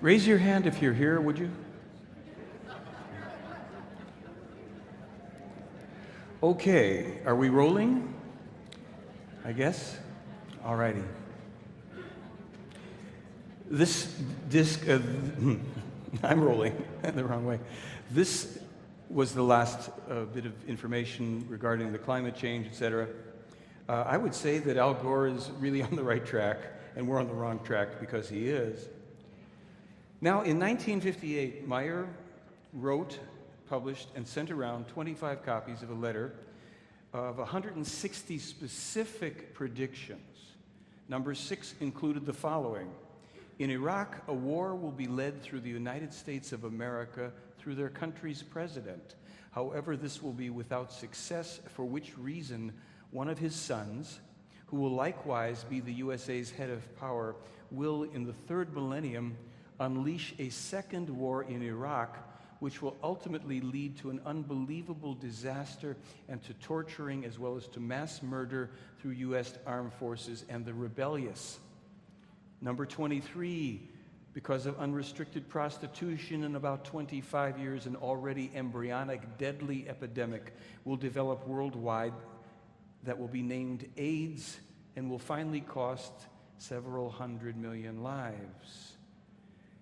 Raise your hand if you're here, would you? Okay, are we rolling? I guess? All righty. This disc, I'm rolling the wrong way. This was the last bit of information regarding the climate change, etc. I would say that Al Gore is really on the right track, and we're on the wrong track because he is. Now, in 1958, Meier wrote, published, and sent around 25 copies of a letter of 160 specific predictions. Number 6 included the following. In Iraq, a war will be led through the United States of America through their country's president. However, this will be without success, for which reason one of his sons, who will likewise be the USA's head of power, will, in the third millennium, unleash a second war in Iraq, which will ultimately lead to an unbelievable disaster and to torturing as well as to mass murder through U.S. armed forces and the rebellious. Number 23, because of unrestricted prostitution, in about 25 years, an already embryonic, deadly epidemic will develop worldwide that will be named AIDS and will finally cost several hundred million lives.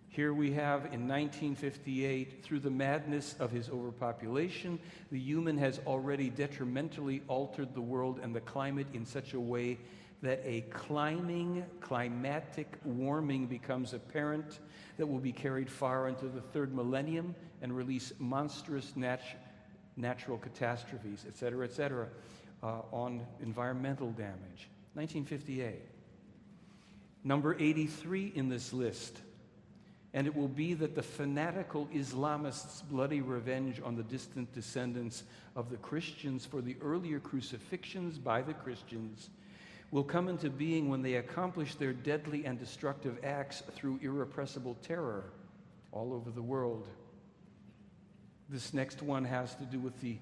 Here we have, in 1958, through the madness of his overpopulation, the human has already detrimentally altered the world and the climate in such a way that a climatic warming becomes apparent that will be carried far into the third millennium and release monstrous natural catastrophes, etc., on environmental damage. 1958. Number 83 in this list. And it will be that the fanatical Islamists' bloody revenge on the distant descendants of the Christians for the earlier crucifixions by the Christians will come into being when they accomplish their deadly and destructive acts through irrepressible terror all over the world. This next one has to do with the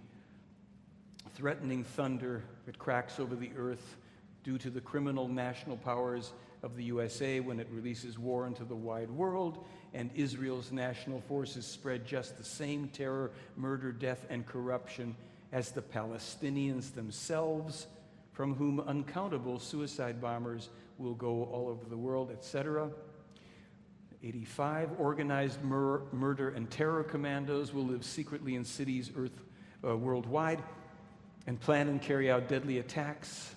threatening thunder that cracks over the earth due to the criminal national powers of the USA when it releases war into the wide world, and Israel's national forces spread just the same terror, murder, death, and corruption as the Palestinians themselves, from whom uncountable suicide bombers will go all over the world, etc. 85, organized murder and terror commandos will live secretly in cities worldwide and plan and carry out deadly attacks.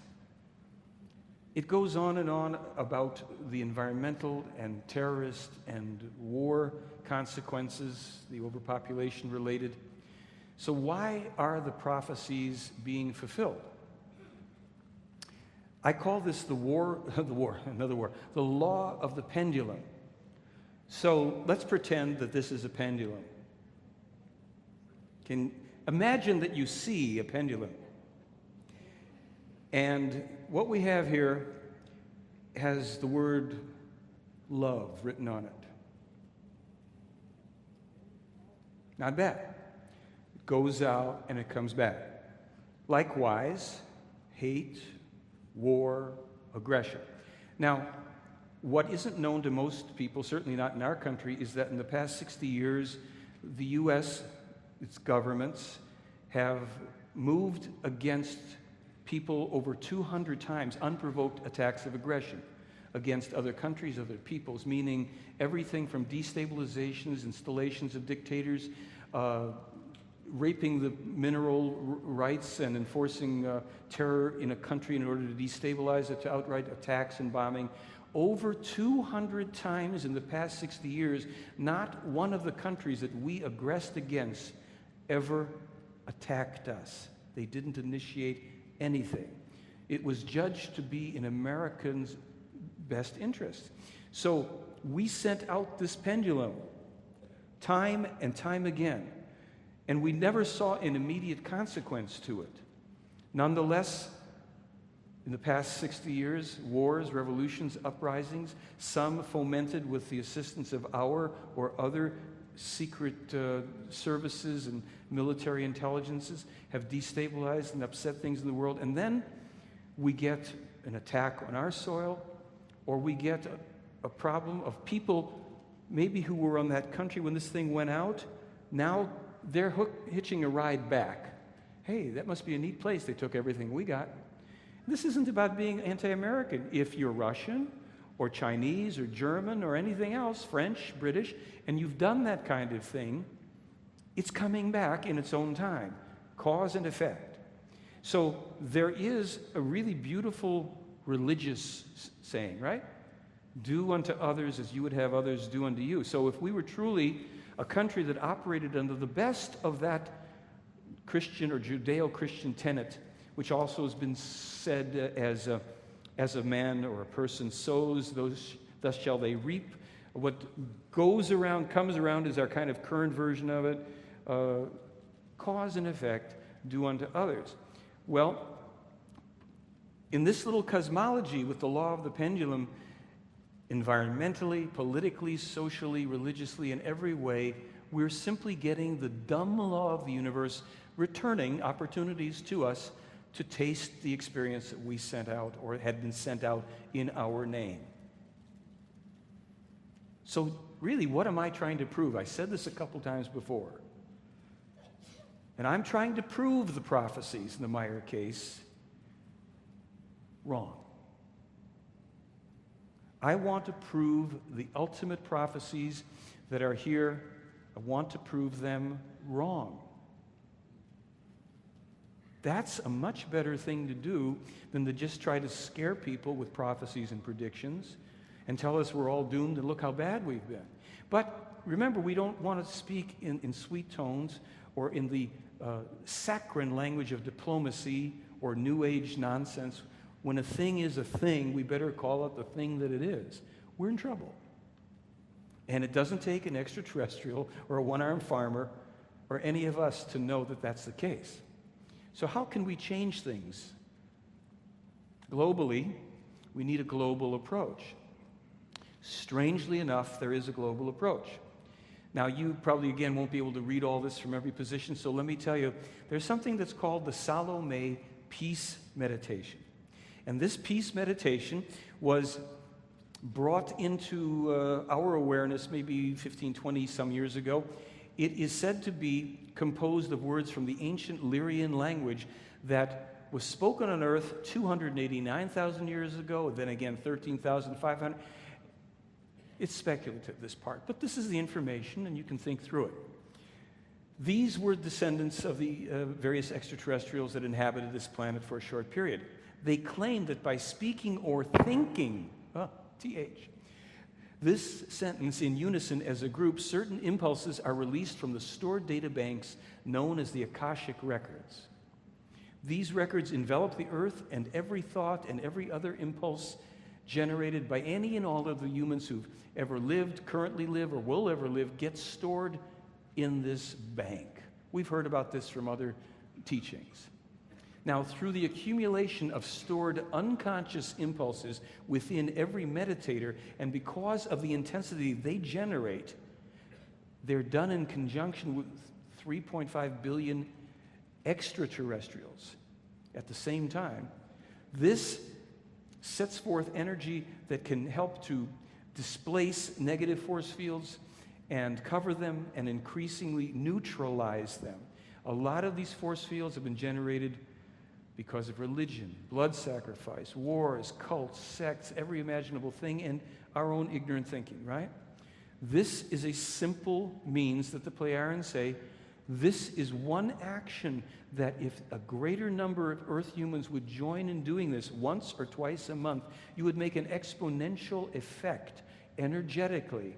It goes on and on about the environmental and terrorist and war consequences, the overpopulation related. So why are the prophecies being fulfilled? I call this the law of the pendulum. So let's pretend that this is a pendulum. Imagine that you see a pendulum. And what we have here has the word love written on it. Not bad. It goes out and it comes back. Likewise, hate, war, aggression. Now, what isn't known to most people, certainly not in our country, is that in the past 60 years, the U.S., its governments, have moved against people over 200 times, unprovoked attacks of aggression against other countries, other peoples, meaning everything from destabilizations, installations of dictators, raping the mineral rights and enforcing terror in a country in order to destabilize it, to outright attacks and bombing. Over 200 times in the past 60 years, not one of the countries that we aggressed against ever attacked us. They didn't initiate anything. It was judged to be in Americans' best interest. So we sent out this pendulum time and time again, and we never saw an immediate consequence to it. Nonetheless, in the past 60 years, wars, revolutions, uprisings, some fomented with the assistance of our or other secret services and military intelligences have destabilized and upset things in the world, and then we get an attack on our soil, or we get a problem of people maybe who were on that country when this thing went out, now they're hitching a ride back. Hey, that must be a neat place. They took everything we got. This isn't about being anti-American. If you're Russian or Chinese or German or anything else, French, British, and you've done that kind of thing, it's coming back in its own time. Cause and effect. So there is a really beautiful religious saying, right? Do unto others as you would have others do unto you. So if we were truly a country that operated under the best of that Christian or Judeo-Christian tenet, which also has been said as a man or a person sows, thus shall they reap. What goes around, comes around is our kind of current version of it. Cause and effect, do unto others. Well, in this little cosmology with the law of the pendulum, environmentally, politically, socially, religiously, in every way, we're simply getting the dumb law of the universe returning opportunities to us to taste the experience that we sent out or had been sent out in our name. So really, what am I trying to prove? I said this a couple times before. And I'm trying to prove the prophecies in the Meier case wrong. I want to prove the ultimate prophecies that are here. I want to prove them wrong. That's a much better thing to do than to just try to scare people with prophecies and predictions and tell us we're all doomed and look how bad we've been. But remember, we don't want to speak in sweet tones or in the saccharine language of diplomacy or New Age nonsense. When a thing is a thing, we better call it the thing that it is. We're in trouble. And it doesn't take an extraterrestrial or a one-armed farmer or any of us to know that that's the case. So how can we change things? Globally, we need a global approach. Strangely enough, there is a global approach. Now, you probably, again, won't be able to read all this from every position, so let me tell you, there's something that's called the Salome Peace Meditation. And this peace meditation was brought into our awareness maybe 15, 20 some years ago. It is said to be composed of words from the ancient Lyrian language that was spoken on earth 289,000 years ago, then again 13,500. It's speculative, this part, but this is the information and you can think through it. These were descendants of the various extraterrestrials that inhabited this planet for a short period. They claimed that by speaking or thinking, TH, this sentence in unison as a group, certain impulses are released from the stored data banks known as the Akashic records. These records envelop the earth, and every thought and every other impulse generated by any and all of the humans who've ever lived, currently live, or will ever live gets stored in this bank. We've heard about this from other teachings. Now, through the accumulation of stored unconscious impulses within every meditator, and because of the intensity they generate, they're done in conjunction with 3.5 billion extraterrestrials at the same time. This sets forth energy that can help to displace negative force fields and cover them and increasingly neutralize them. A lot of these force fields have been generated because of religion, blood sacrifice, wars, cults, sects, every imaginable thing, and our own ignorant thinking, right? This is a simple means that the Pleiadians say, this is one action that if a greater number of Earth humans would join in doing this once or twice a month, you would make an exponential effect energetically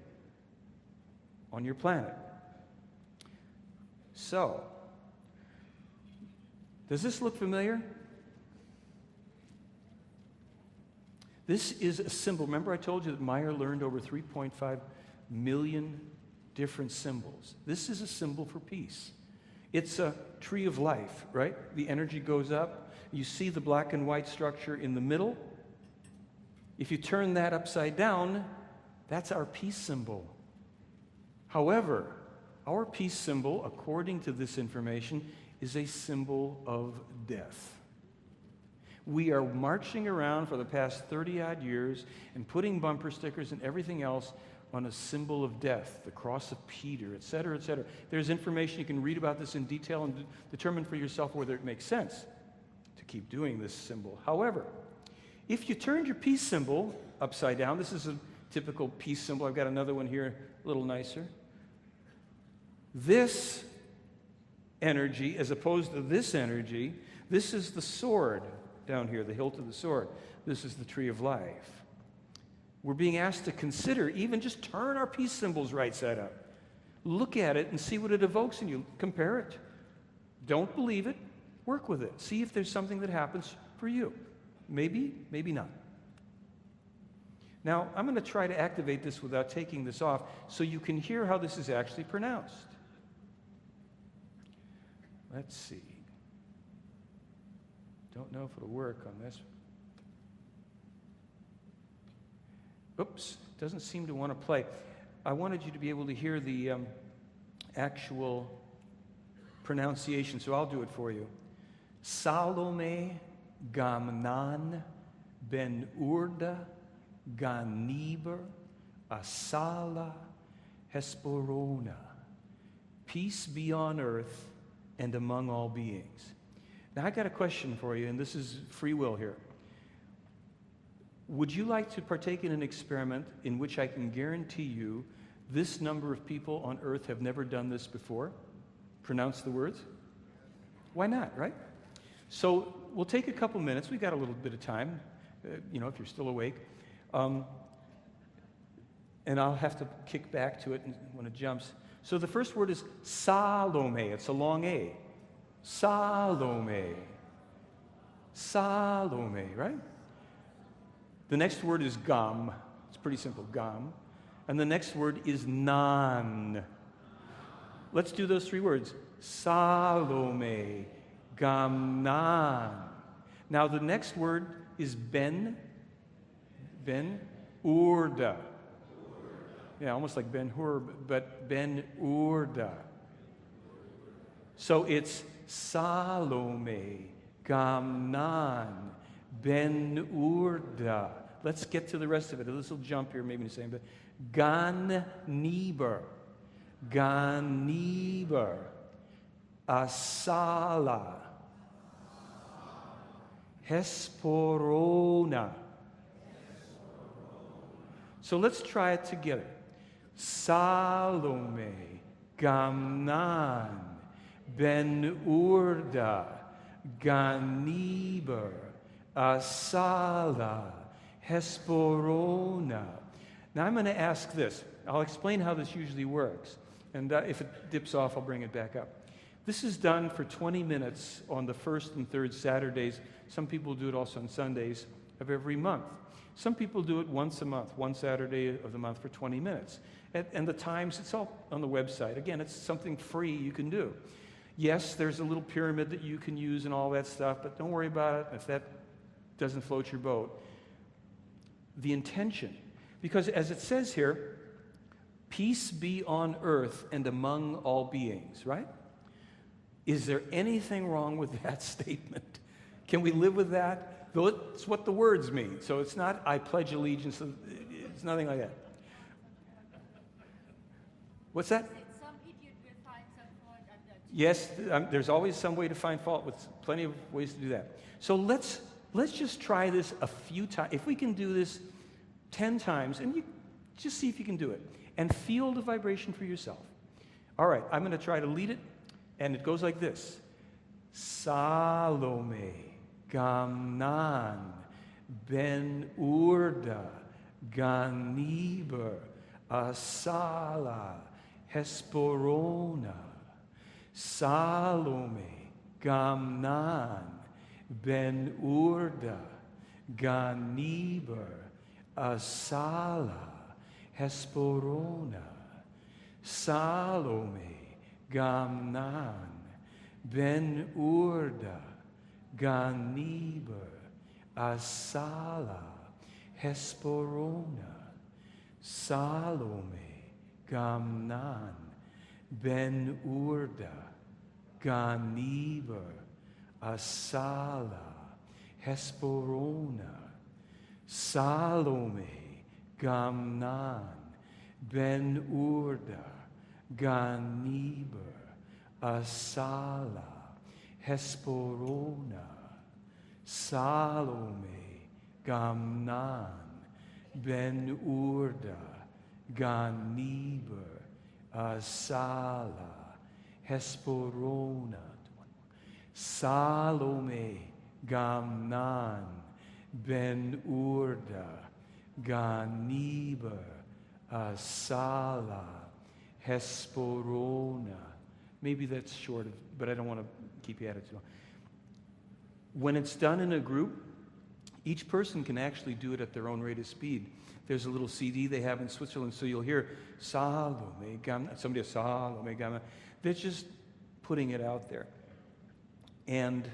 on your planet. So, does this look familiar? This is a symbol. Remember I told you that Meier learned over 3.5 million different symbols. This is a symbol for peace. It's a tree of life, right? The energy goes up. You see the black and white structure in the middle. If you turn that upside down, that's our peace symbol. However, Our peace symbol, according to this information, is a symbol of death. We are marching around for the past 30-odd years and putting bumper stickers and everything else on a symbol of death, the cross of Peter, et cetera, et cetera. There's information you can read about this in detail and determine for yourself whether it makes sense to keep doing this symbol. However, if you turned your peace symbol upside down, this is a typical peace symbol. I've got another one here, a little nicer. This energy, as opposed to this energy, this is the sword down here, the hilt of the sword. This is the tree of life. We're being asked to consider, even just turn our peace symbols right side up. Look at it and see what it evokes in you. Compare it. Don't believe it. Work with it. See if there's something that happens for you. Maybe, maybe not. Now, I'm going to try to activate this without taking this off so you can hear how this is actually pronounced. Let's see. Don't know if it'll work on this. Oops, doesn't seem to want to play. I wanted you to be able to hear the actual pronunciation, so I'll do it for you. Salome Gamnan Ben Urda Ganiber Asala Hesperona. Peace be on earth and among all beings. Now, I got a question for you, and this is free will here. Would you like to partake in an experiment in which I can guarantee you this number of people on earth have never done this before? Pronounce the words? Why not, right? So we'll take a couple minutes. We've got a little bit of time, if you're still awake. And I'll have to kick back to it when it jumps. So the first word is Salome. It's a long A. Salome. Salome, right? The next word is Gam. It's pretty simple, Gam. And the next word is Nan. Let's do those three words. Salome, Gamnan. Now the next word is Ben Urda. Yeah, almost like Ben Hur, but Ben Urda. So it's Salome, Gamnan, Ben Urda. Let's get to the rest of it. This will jump here, maybe the same, but Ganiber, Ganiber, Asala, Hesperona. So let's try it together. Salome, Gamnan, Ben Urda, Ganiber, Asala, Hesperona. Now I'm going to ask this. I'll explain how this usually works. And if it dips off, I'll bring it back up. This is done for 20 minutes on the first and third Saturdays. Some people do it also on Sundays of every month. Some people do it once a month, one Saturday of the month for 20 minutes. And the times, it's all on the website. Again, it's something free you can do. Yes, there's a little pyramid that you can use and all that stuff, but don't worry about it if that doesn't float your boat. The intention, because as it says here, peace be on earth and among all beings, right? Is there anything wrong with that statement? Can we live with that? Though it's what the words mean. So it's not, I pledge allegiance. It's nothing like that. What's that? Some idiot will find some fault at that. Yes, there's always some way to find fault with plenty of ways to do that. So let's just try this a few times. If we can do this 10 times, and you just see if you can do it, and feel the vibration for yourself. All right, I'm going to try to lead it, and it goes like this. Salome, Gamnan, Ben Urda, Ganiber, Asala, Hesperona. Salome, Gamnan, Ben Urda, Ganiber, Asala, Hesperona. Salome, Gamnan, Ben Urda, Ganiber, Asala, Hesperona. Salome, Gamnan, Ben Urda, Ganiber, Asala, Hesperona, Salome, Gamnan, Ben Urda, Ganiber, Asala, Hesperona, Salome, Gamnan, Ben Urda, Ganiber, Asala, Hesperona, Salome, Gamnan, Ben Urda, Ganiber, Asala, Hesperona. Maybe that's short, but I don't want to keep you at it too long. When it's done in a group, each person can actually do it at their own rate of speed. There's a little CD they have in Switzerland, so you'll hear Salome, Gamna. Somebody has Salome, Gamna. They're just putting it out there. And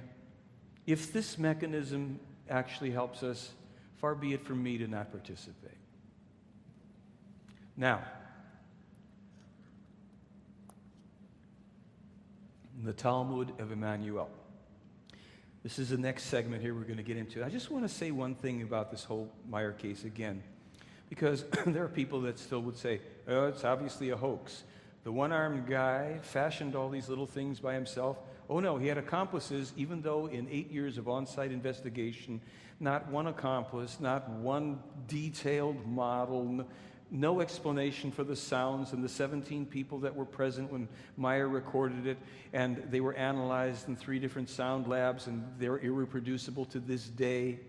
if this mechanism actually helps us, far be it from me to not participate. Now, the Talmud of Emmanuel. This is the next segment here we're going to get into. I just want to say one thing about this whole Meier case again, because there are people that still would say, oh, it's obviously a hoax. The one-armed guy fashioned all these little things by himself. Oh no, he had accomplices, even though in 8 years of on-site investigation, not one accomplice, not one detailed model, no explanation for the sounds and the 17 people that were present when Meier recorded it, and they were analyzed in 3 different sound labs, and they're irreproducible to this day.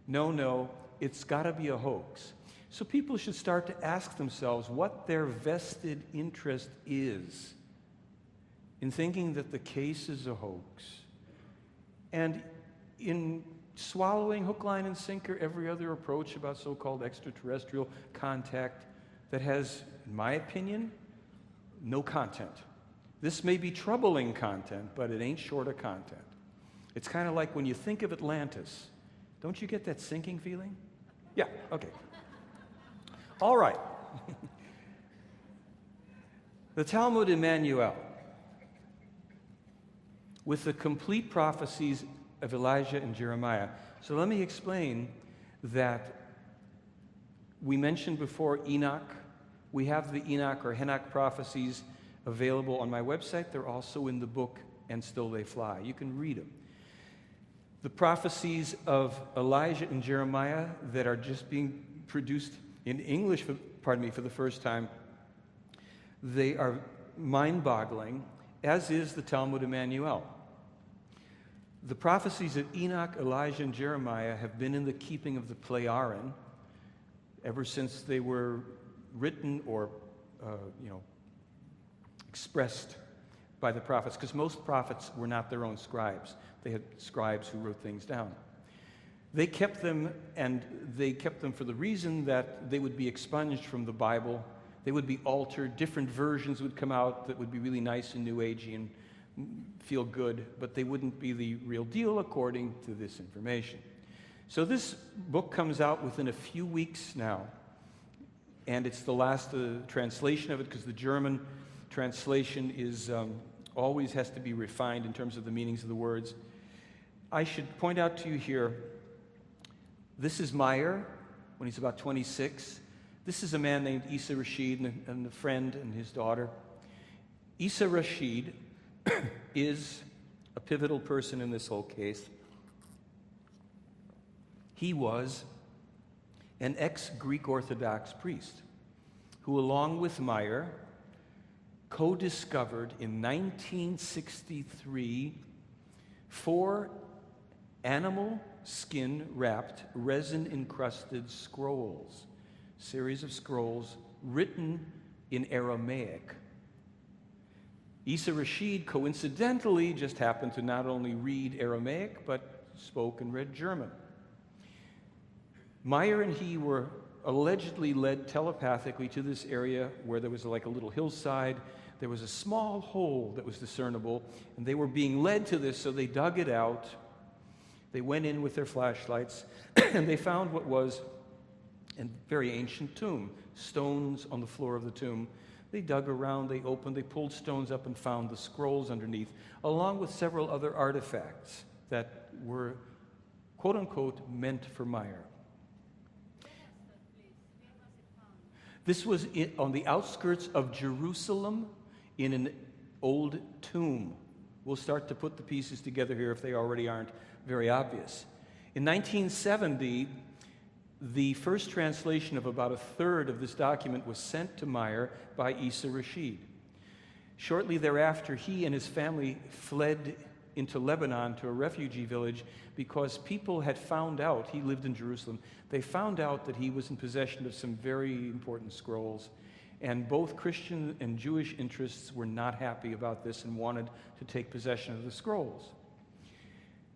No, it's got to be a hoax. So people should start to ask themselves what their vested interest is in thinking that the case is a hoax, and in swallowing hook, line, and sinker every other approach about so-called extraterrestrial contact that has, in my opinion, no content. This may be troubling content, but it ain't short of content. It's kind of like when you think of Atlantis. Don't you get that sinking feeling? Yeah, okay. All right. The Talmud Emmanuel, with the complete prophecies of Elijah and Jeremiah. So let me explain that we mentioned before Enoch. We have the Enoch or Henoch prophecies available on my website. They're also in the book, And Still They Fly. You can read them. The prophecies of Elijah and Jeremiah that are just being produced in English, for the first time, they are mind-boggling, as is the Talmud Emmanuel. The prophecies of Enoch, Elijah, and Jeremiah have been in the keeping of the Pleiaren ever since they were written or, expressed by the prophets, because most prophets were not their own scribes. They had scribes who wrote things down. They kept them, and they kept them for the reason that they would be expunged from the Bible. They would be altered. Different versions would come out that would be really nice and New Agey and feel good, but they wouldn't be the real deal according to this information. So this book comes out within a few weeks now, and it's the last translation of it, because the German translation is always has to be refined in terms of the meanings of the words. I should point out to you here, this is Meier when he's about 26. This is a man named Issa Rashid and a friend and his daughter. Issa Rashid is a pivotal person in this whole case. He was an ex-Greek Orthodox priest who, along with Meier, co-discovered in 1963 4 animal skin-wrapped, resin-encrusted scrolls, series of scrolls written in Aramaic. Issa Rashid, coincidentally, just happened to not only read Aramaic, but spoke and read German. Meier and he were allegedly led telepathically to this area where there was like a little hillside. There was a small hole that was discernible, and they were being led to this, so they dug it out. They went in with their flashlights, and they found what was a very ancient tomb, stones on the floor of the tomb They dug around, they opened, they pulled stones up and found the scrolls underneath, along with several other artifacts that were, quote unquote, meant for Meier. This was on the outskirts of Jerusalem in an old tomb. We'll start to put the pieces together here if they already aren't very obvious. In 1970, the first translation of about a third of this document was sent to Meier by Issa Rashid. Shortly thereafter, he and his family fled into Lebanon to a refugee village because people had found out, he lived in Jerusalem, they found out that he was in possession of some very important scrolls. And both Christian and Jewish interests were not happy about this and wanted to take possession of the scrolls.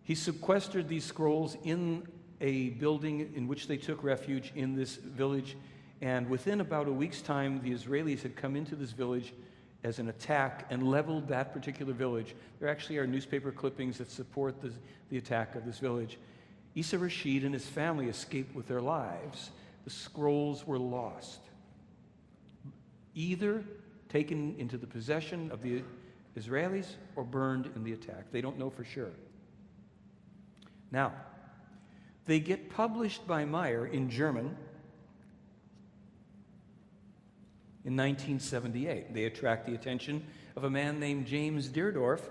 He sequestered these scrolls in a building in which they took refuge in this village, and within about a week's time, the Israelis had come into this village as an attack and leveled that particular village. There actually are newspaper clippings that support the attack of this village. Issa Rashid and his family escaped with their lives. The scrolls were lost, either taken into the possession of the Israelis or burned in the attack. They don't know for sure. Now, they get published by Meier in German in 1978. They attract the attention of a man named James Deardorff,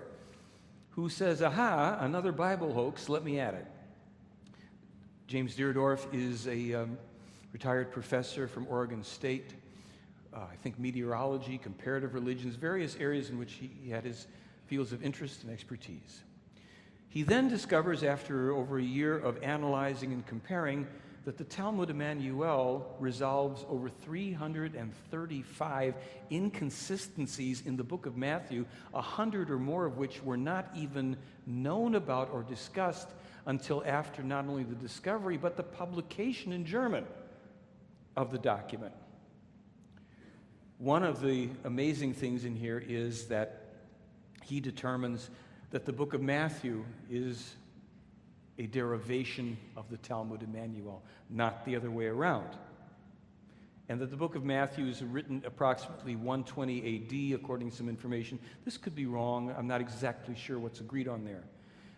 who says, "Aha, another Bible hoax, let me at it." James Deardorff is a retired professor from Oregon State, I think meteorology, comparative religions, various areas in which he had his fields of interest and expertise. He then discovers, after over a year of analyzing and comparing, that the Talmud Emmanuel resolves over 335 inconsistencies in the book of Matthew, 100 or more of which were not even known about or discussed until after not only the discovery, but the publication in German of the document. One of the amazing things in here is that he determines that the book of Matthew is a derivation of the Talmud Emmanuel, not the other way around. And that the book of Matthew is written approximately 120 AD, according to some information. This could be wrong. I'm not exactly sure what's agreed on there.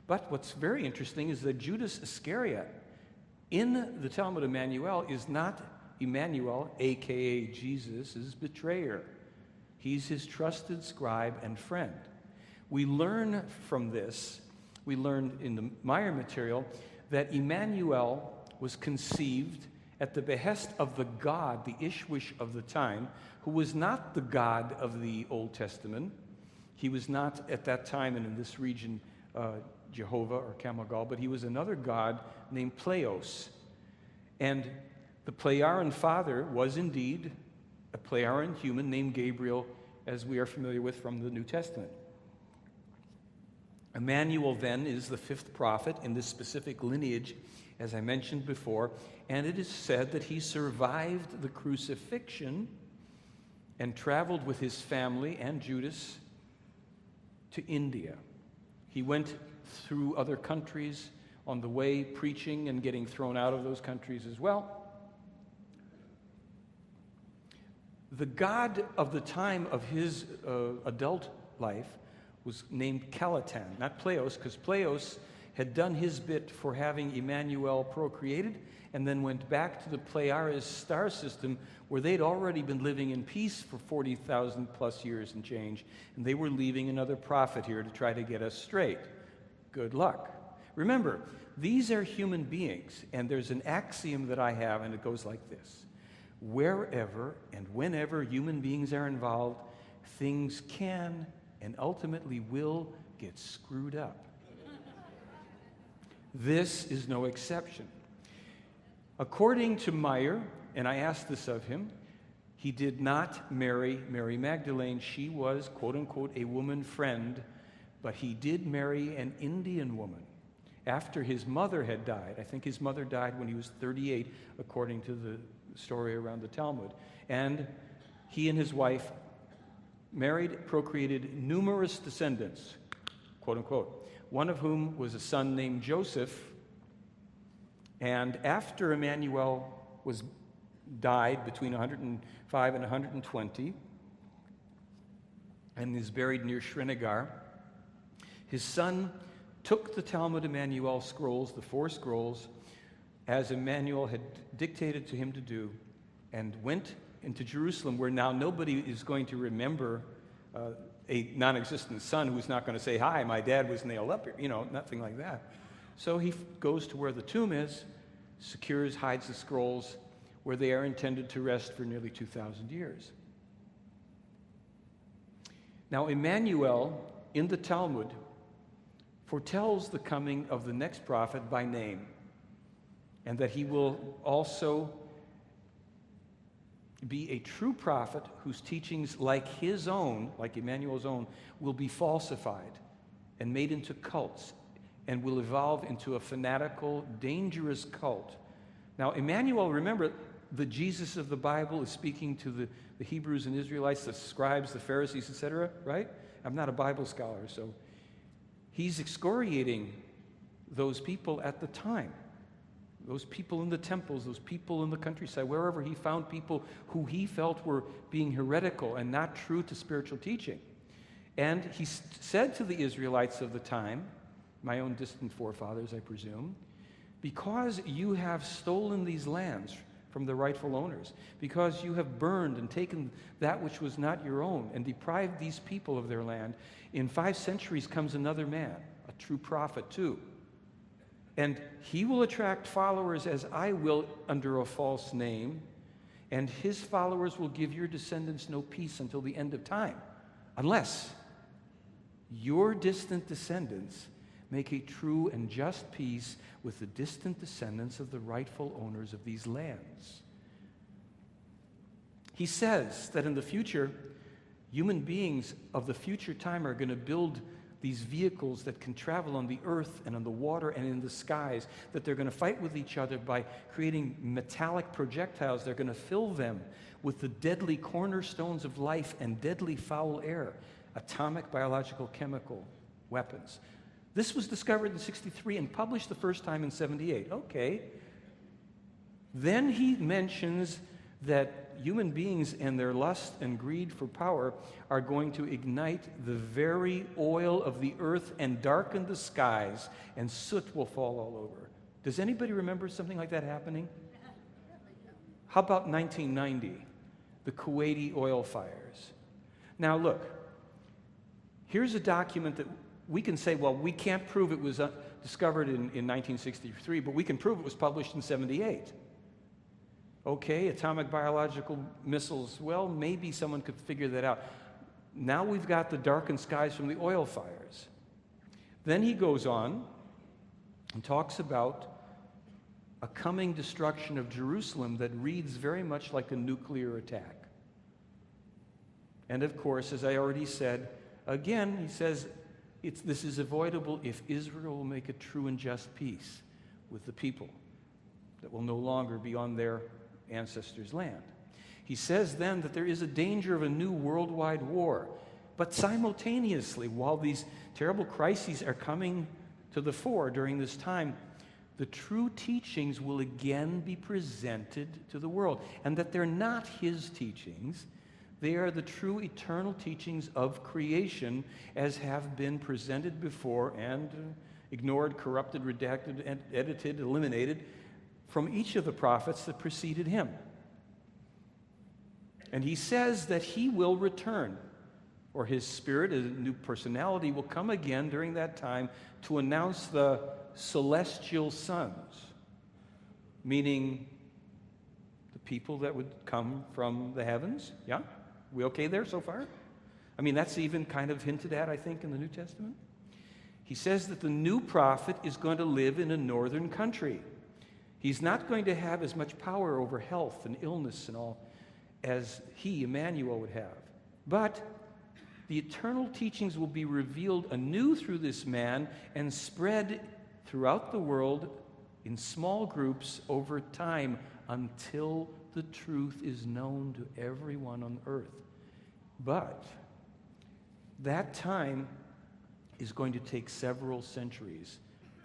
But what's very interesting is that Judas Iscariot in the Talmud Emmanuel is not Emmanuel, a.k.a. Jesus' betrayer. He's his trusted scribe and friend. We learn from this, we learned in the Meier material, that Emmanuel was conceived at the behest of the God, the Ishwish of the time, who was not the God of the Old Testament. He was not at that time and in this region Jehovah or Kamagal, but he was another god named Pleos. And the Pleiaren father was indeed a Pleiaren human named Gabriel, as we are familiar with from the New Testament. Emmanuel then is the fifth prophet in this specific lineage, as I mentioned before, and it is said that he survived the crucifixion and traveled with his family and Judas to India. He went through other countries on the way, preaching and getting thrown out of those countries as well. The god of the time of his adult life was named Calatan, not Pleos, because Pleos had done his bit for having Emmanuel procreated and then went back to the Pleiades star system where they'd already been living in peace for 40,000 plus years and change, and they were leaving another prophet here to try to get us straight. Good luck. Remember, these are human beings, and there's an axiom that I have, and it goes like this. Wherever and whenever human beings are involved, things can and ultimately will get screwed up. This is no exception. According to Meier, and I asked this of him, he did not marry Mary Magdalene. She was, quote unquote, a woman friend, but he did marry an Indian woman after his mother had died. I think his mother died when he was 38, according to the story around the Talmud. And he and his wife married, procreated numerous descendants, quote unquote, one of whom was a son named Joseph. And after Emmanuel died between 105 and 120, and is buried near Srinagar. His son took the Talmud Emmanuel scrolls, the 4 scrolls, as Emmanuel had dictated to him to do, and went into Jerusalem, where now nobody is going to remember a non-existent son who's not going to say, "Hi, my dad was nailed up here," nothing like that. So he goes to where the tomb is, secures, hides the scrolls, where they are intended to rest for nearly 2,000 years. Now, Emmanuel, in the Talmud, foretells the coming of the next prophet by name, and that he will also be a true prophet whose teachings, like his own, like Emmanuel's own, will be falsified and made into cults and will evolve into a fanatical, dangerous cult. Now, Emmanuel, remember, the Jesus of the Bible is speaking to the Hebrews and Israelites, the scribes, the Pharisees, etc., right? I'm not a Bible scholar, so he's excoriating those people at the time. Those people in the temples, those people in the countryside, wherever he found people who he felt were being heretical and not true to spiritual teaching. And he said to the Israelites of the time, my own distant forefathers, I presume, because you have stolen these lands from the rightful owners, because you have burned and taken that which was not your own and deprived these people of their land, in 5 centuries comes another man, a true prophet too. And he will attract followers as I will under a false name, and his followers will give your descendants no peace until the end of time, unless your distant descendants make a true and just peace with the distant descendants of the rightful owners of these lands. He says that in the future, human beings of the future time are going to build these vehicles that can travel on the earth and on the water and in the skies, that they're going to fight with each other by creating metallic projectiles. They're going to fill them with the deadly cornerstones of life and deadly foul air, atomic, biological, chemical weapons. This was discovered in 63 and published the first time in 78. Okay. Then he mentions that human beings and their lust and greed for power are going to ignite the very oil of the earth and darken the skies, and soot will fall all over. Does anybody remember something like that happening? How about 1990, the Kuwaiti oil fires? Now look, here's a document that we can say, well, we can't prove it was discovered in 1963, but we can prove it was published in 78. Okay, atomic biological missiles, well, maybe someone could figure that out. Now we've got the darkened skies from the oil fires. Then he goes on and talks about a coming destruction of Jerusalem that reads very much like a nuclear attack. And of course, as I already said, again, he says, this is avoidable if Israel will make a true and just peace with the people that will no longer be on their ancestors' land. He says then that there is a danger of a new worldwide war, but simultaneously, while these terrible crises are coming to the fore during this time, the true teachings will again be presented to the world, and that they're not his teachings. They are the true eternal teachings of creation as have been presented before and ignored, corrupted, redacted, edited, eliminated from each of the prophets that preceded him. And he says that he will return, or his spirit, a new personality, will come again during that time to announce the celestial sons, meaning the people that would come from the heavens. Yeah? We okay there so far? I mean, that's even kind of hinted at, I think, in the New Testament. He says that the new prophet is going to live in a northern country. He's not going to have as much power over health and illness and all as he, Emmanuel, would have. But the eternal teachings will be revealed anew through this man and spread throughout the world in small groups over time until the truth is known to everyone on earth. But that time is going to take several centuries,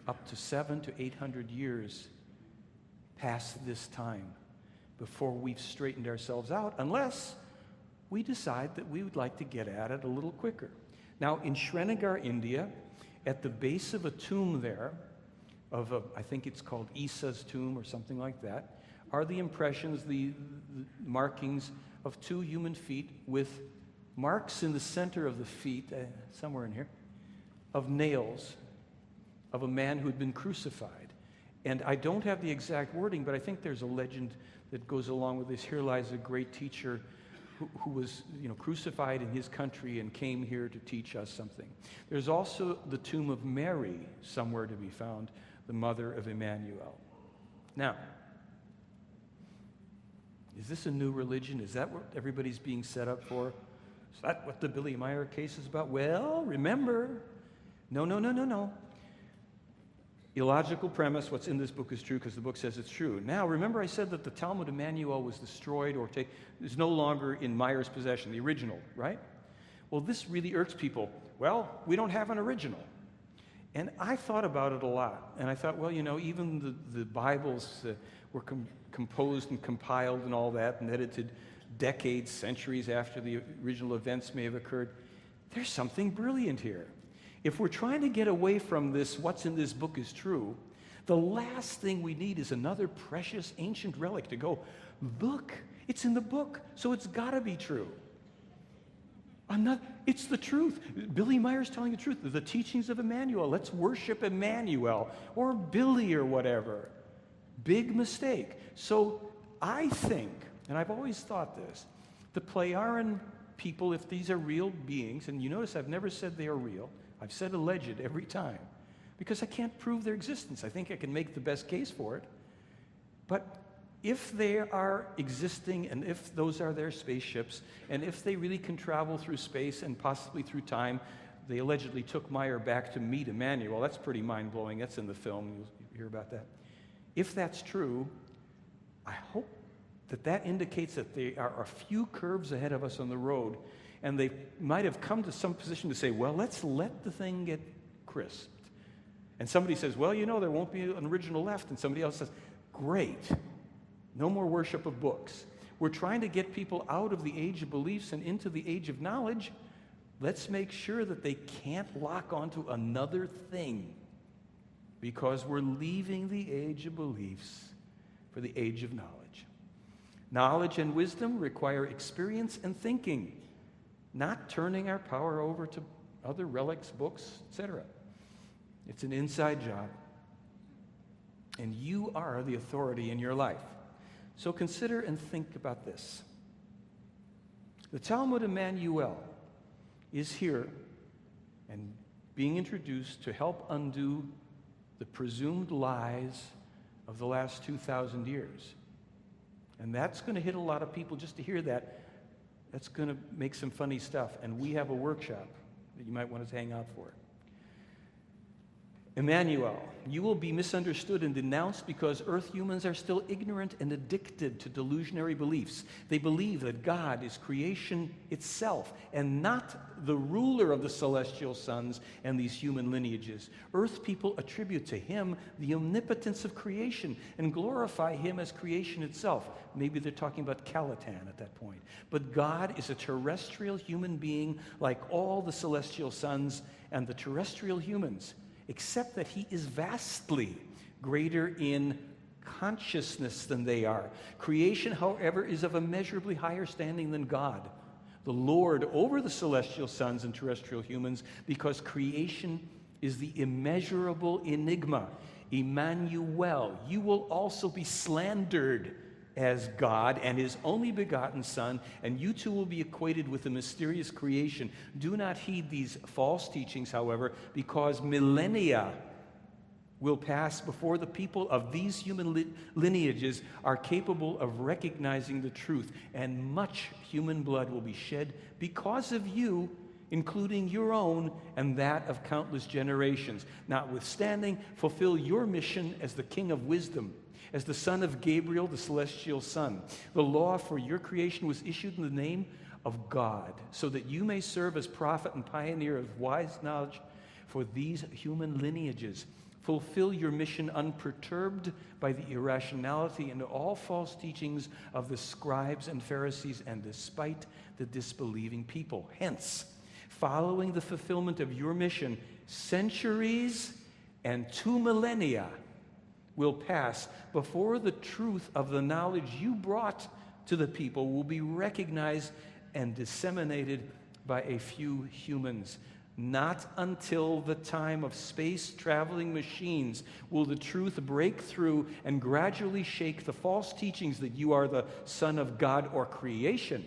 up to 700 to 800 years past this time, before we've straightened ourselves out, unless we decide that we would like to get at it a little quicker. Now, in Srinagar, India, at the base of a tomb there, I think it's called Isa's tomb or something like that, are the impressions, the markings of 2 human feet with marks in the center of the feet, somewhere in here, of nails, of a man who had been crucified. And I don't have the exact wording, but I think there's a legend that goes along with this. Here lies a great teacher who was, crucified in his country and came here to teach us something. There's also the tomb of Mary somewhere to be found, the mother of Emmanuel. Now, is this a new religion? Is that what everybody's being set up for? Is that what the Billy Meier case is about? Well, remember, no. Illogical premise, what's in this book is true because the book says it's true. Now, remember I said that the Talmud Emmanuel was destroyed or is no longer in Meier's possession, the original, right? Well, this really irks people. Well, we don't have an original. And I thought about it a lot. And I thought, well, even the Bibles were composed and compiled and all that and edited decades, centuries after the original events may have occurred. There's something brilliant here. If we're trying to get away from this, what's in this book is true, the last thing we need is another precious ancient relic to go, look, it's in the book, so it's got to be true. It's the truth. Billy Meier's telling the truth. The teachings of Emmanuel. Let's worship Emmanuel or Billy or whatever. Big mistake. So I think, and I've always thought this, the Plejaren people, if these are real beings, and you notice I've never said they are real, I've said alleged every time, because I can't prove their existence. I think I can make the best case for it. But if they are existing, and if those are their spaceships, and if they really can travel through space and possibly through time, they allegedly took Meier back to meet Emmanuel. That's pretty mind-blowing. That's in the film. You'll hear about that. If that's true, I hope that indicates that there are a few curves ahead of us on the road, and they might have come to some position to say, well, let's let the thing get crisped. And somebody says, well, there won't be an original left. And somebody else says, great. No more worship of books. We're trying to get people out of the age of beliefs and into the age of knowledge. Let's make sure that they can't lock onto another thing, because we're leaving the age of beliefs for the age of knowledge. Knowledge and wisdom require experience and thinking, not turning our power over to other relics, books, etc. It's an inside job. And you are the authority in your life. So consider and think about this. The Talmud Emmanuel is here and being introduced to help undo the presumed lies of the last 2,000 years. And that's going to hit a lot of people just to hear that. That's going to make some funny stuff. And we have a workshop that you might want to hang out for. Emmanuel, you will be misunderstood and denounced because Earth humans are still ignorant and addicted to delusionary beliefs. They believe that God is creation itself and not the ruler of the celestial sons and these human lineages. Earth people attribute to him the omnipotence of creation and glorify him as creation itself. Maybe they're talking about Caladan at that point. But God is a terrestrial human being like all the celestial sons and the terrestrial humans, except that he is vastly greater in consciousness than they are. Creation, however, is of immeasurably higher standing than God, the Lord over the celestial sons and terrestrial humans, because creation is the immeasurable enigma. Emmanuel, you will also be slandered as God and his only begotten Son, and you too will be equated with the mysterious creation. Do not heed these false teachings, however, because millennia will pass before the people of these human lineages are capable of recognizing the truth, and much human blood will be shed because of you, including your own and that of countless generations. Notwithstanding, fulfill your mission as the King of Wisdom, as the son of Gabriel, the celestial son. The law for your creation was issued in the name of God, so that you may serve as prophet and pioneer of wise knowledge for these human lineages. Fulfill your mission unperturbed by the irrationality and all false teachings of the scribes and Pharisees, and despite the disbelieving people. Hence, following the fulfillment of your mission, centuries and 2 millennia will pass before the truth of the knowledge you brought to the people will be recognized and disseminated by a few humans. Not until the time of space-traveling machines will the truth break through and gradually shake the false teachings that you are the Son of God or creation.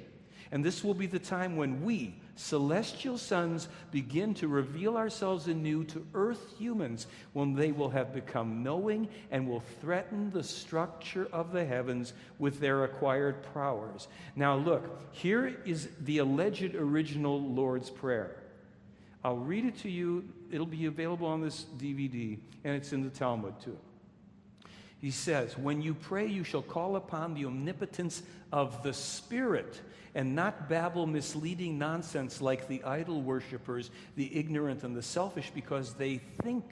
And this will be the time when we, celestial sons, begin to reveal ourselves anew to earth humans, when they will have become knowing and will threaten the structure of the heavens with their acquired powers. Now look, here is the alleged original Lord's Prayer. I'll read it to you. It'll be available on this DVD, and it's in the Talmud too. He says, when you pray, you shall call upon the omnipotence of the Spirit and not babble misleading nonsense like the idol worshippers, the ignorant and the selfish, because they think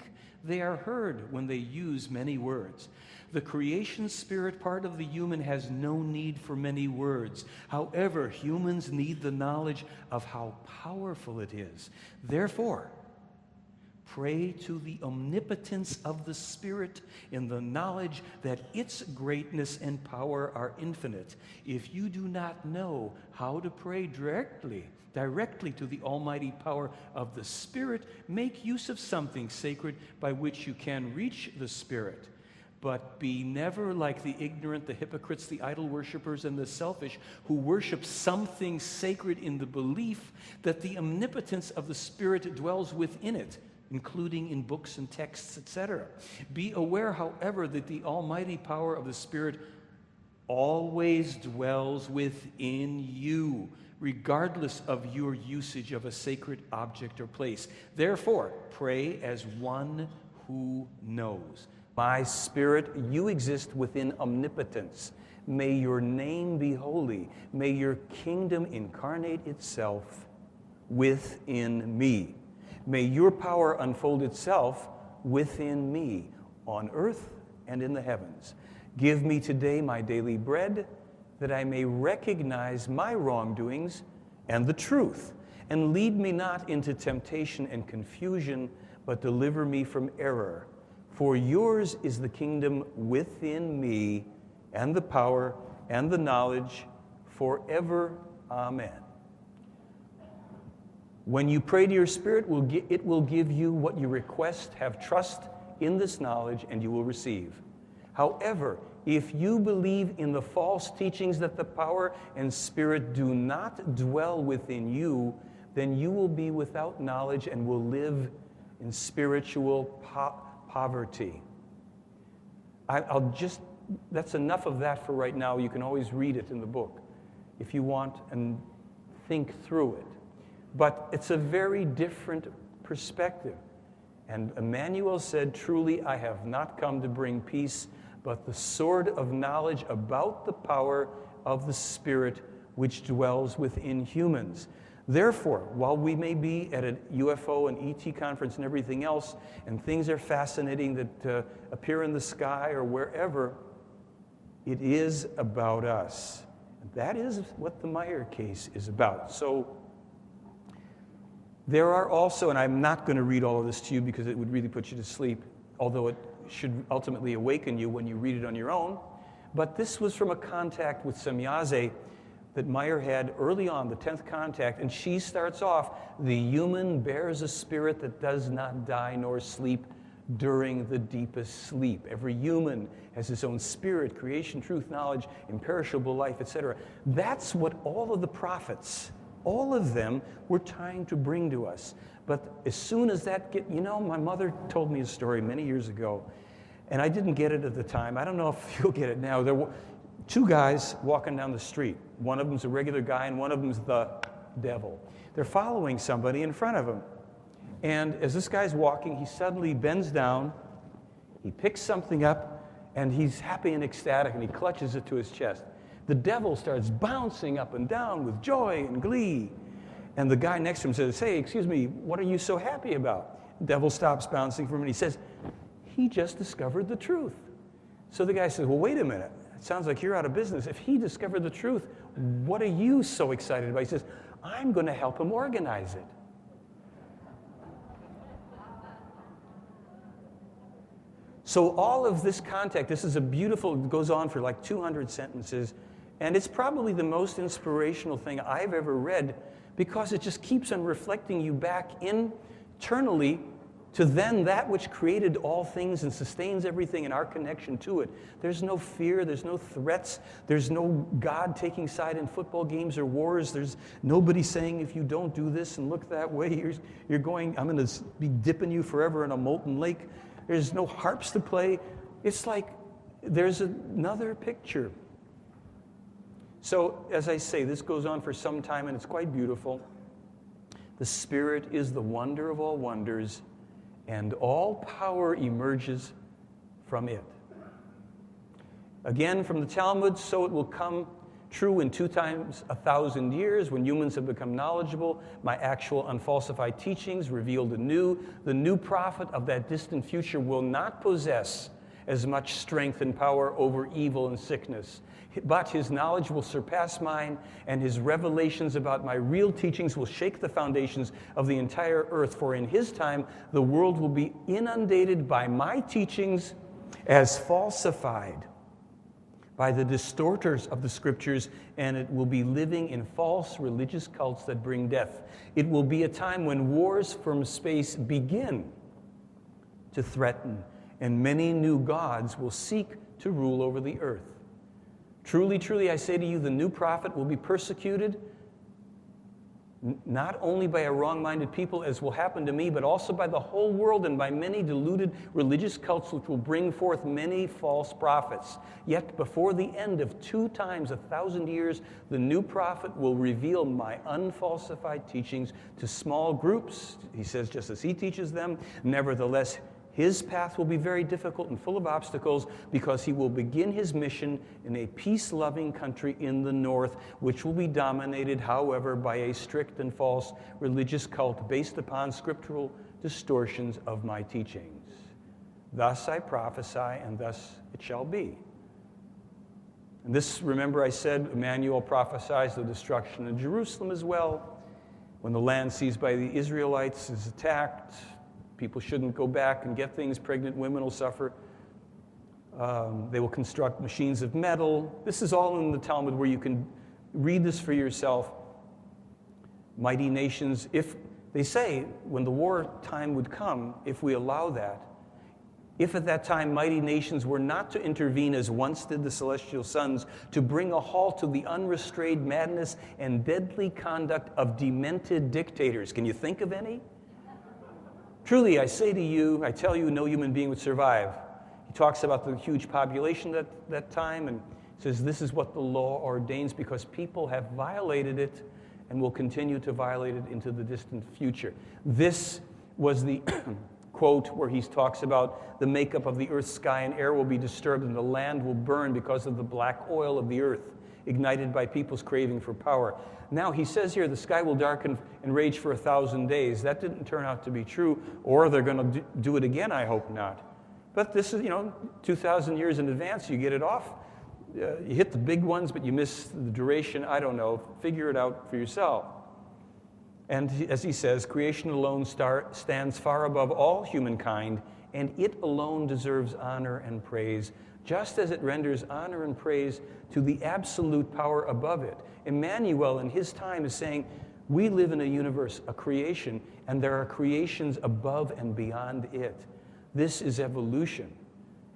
they are heard when they use many words. The creation spirit part of the human has no need for many words. However, humans need the knowledge of how powerful it is. Therefore, pray to the omnipotence of the Spirit in the knowledge that its greatness and power are infinite. If you do not know how to pray directly to the almighty power of the Spirit, make use of something sacred by which you can reach the Spirit. But be never like the ignorant, the hypocrites, the idol worshippers, and the selfish, who worship something sacred in the belief that the omnipotence of the Spirit dwells within it, including in books and texts, etc. Be aware, however, that the almighty power of the Spirit always dwells within you, regardless of your usage of a sacred object or place. Therefore, pray as one who knows. My Spirit, you exist within omnipotence. May your name be holy. May your kingdom incarnate itself within me. May your power unfold itself within me, on earth and in the heavens. Give me today my daily bread, that I may recognize my wrongdoings and the truth. And lead me not into temptation and confusion, but deliver me from error. For yours is the kingdom within me, and the power and the knowledge forever. Amen. When you pray to your Spirit, it will give you what you request. Have trust in this knowledge, and you will receive. However, if you believe in the false teachings that the power and Spirit do not dwell within you, then you will be without knowledge and will live in spiritual poverty. That's enough of that for right now. You can always read it in the book if you want and think through it. But it's a very different perspective. And Emmanuel said, truly, I have not come to bring peace, but the sword of knowledge about the power of the Spirit which dwells within humans. Therefore, while we may be at a UFO and ET conference and everything else, and things are fascinating that appear in the sky or wherever, it is about us. That is what the Meier case is about. So there are also, and I'm not going to read all of this to you because it would really put you to sleep, although it should ultimately awaken you when you read it on your own. But this was from a contact with Semyaze that Meier had early on, the 10th contact, and she starts off, the human bears a spirit that does not die nor sleep during the deepest sleep. Every human has his own spirit, creation, truth, knowledge, imperishable life, etc. That's what all of the prophets, all of them, were trying to bring to us. But as soon as that my mother told me a story many years ago, and I didn't get it at the time. I don't know if you'll get it now. There were two guys walking down the street. One of them's a regular guy, and one of them's the devil. They're following somebody in front of him. And as this guy's walking, he suddenly bends down, he picks something up, and he's happy and ecstatic, and he clutches it to his chest. The devil starts bouncing up and down with joy and glee. And the guy next to him says, hey, excuse me, what are you so happy about? The devil stops bouncing from him, and he says, He just discovered the truth. So the guy says, well, wait a minute. It sounds like you're out of business. If he discovered the truth, what are you so excited about? He says, I'm going to help him organize it. So all of this context, this is a beautiful, it goes on for like 200 sentences, and it's probably the most inspirational thing I've ever read because it just keeps on reflecting you back internally to then that which created all things and sustains everything and our connection to it. There's no fear, there's no threats, there's no God taking side in football games or wars, there's nobody saying if you don't do this and look that way, you're going, I'm going to be dipping you forever in a molten lake. There's no harps to play. It's like there's another picture. So, as I say, this goes on for some time and it's quite beautiful. The Spirit is the wonder of all wonders, and all power emerges from it. Again, from the Talmud, so it will come true in 2 times 1,000 years when humans have become knowledgeable. My actual unfalsified teachings revealed anew. The new prophet of that distant future will not possess as much strength and power over evil and sickness, but his knowledge will surpass mine, and his revelations about my real teachings will shake the foundations of the entire earth. For in his time, the world will be inundated by my teachings as falsified by the distorters of the scriptures, and it will be living in false religious cults that bring death. It will be a time when wars from space begin to threaten, and many new gods will seek to rule over the earth. Truly, truly, I say to you, the new prophet will be persecuted, not only by a wrong-minded people, as will happen to me, but also by the whole world and by many deluded religious cults which will bring forth many false prophets. Yet before the end of 2 times 1,000 years, the new prophet will reveal my unfalsified teachings to small groups, he says, just as he teaches them. Nevertheless, his path will be very difficult and full of obstacles because he will begin his mission in a peace-loving country in the north, which will be dominated, however, by a strict and false religious cult based upon scriptural distortions of my teachings. Thus I prophesy, and thus it shall be. And this, remember I said, Emmanuel prophesies the destruction of Jerusalem as well. When the land seized by the Israelites is attacked, people shouldn't go back and get things. Pregnant women will suffer. They will construct machines of metal. This is all in the Talmud where you can read this for yourself. Mighty nations, if they say when the war time would come, if we allow that, if at that time mighty nations were not to intervene as once did the celestial sons, to bring a halt to the unrestrained madness and deadly conduct of demented dictators. Can you think of any? Truly, I say to you, I tell you, no human being would survive. He talks about the huge population that time and says this is what the law ordains because people have violated it and will continue to violate it into the distant future. This was the quote where he talks about the makeup of the earth, sky, and air will be disturbed and the land will burn because of the black oil of the earth, ignited by people's craving for power. Now, he says here, the sky will darken and rage for 1,000 days. That didn't turn out to be true, or they're going to do it again, I hope not. But this is, 2,000 years in advance, you get it off. You hit the big ones, but you miss the duration. I don't know. Figure it out for yourself. And as he says, creation alone stands far above all humankind, and it alone deserves honor and praise, just as it renders honor and praise to the absolute power above it. Emmanuel in his time is saying, we live in a universe, a creation, and there are creations above and beyond it. This is evolution.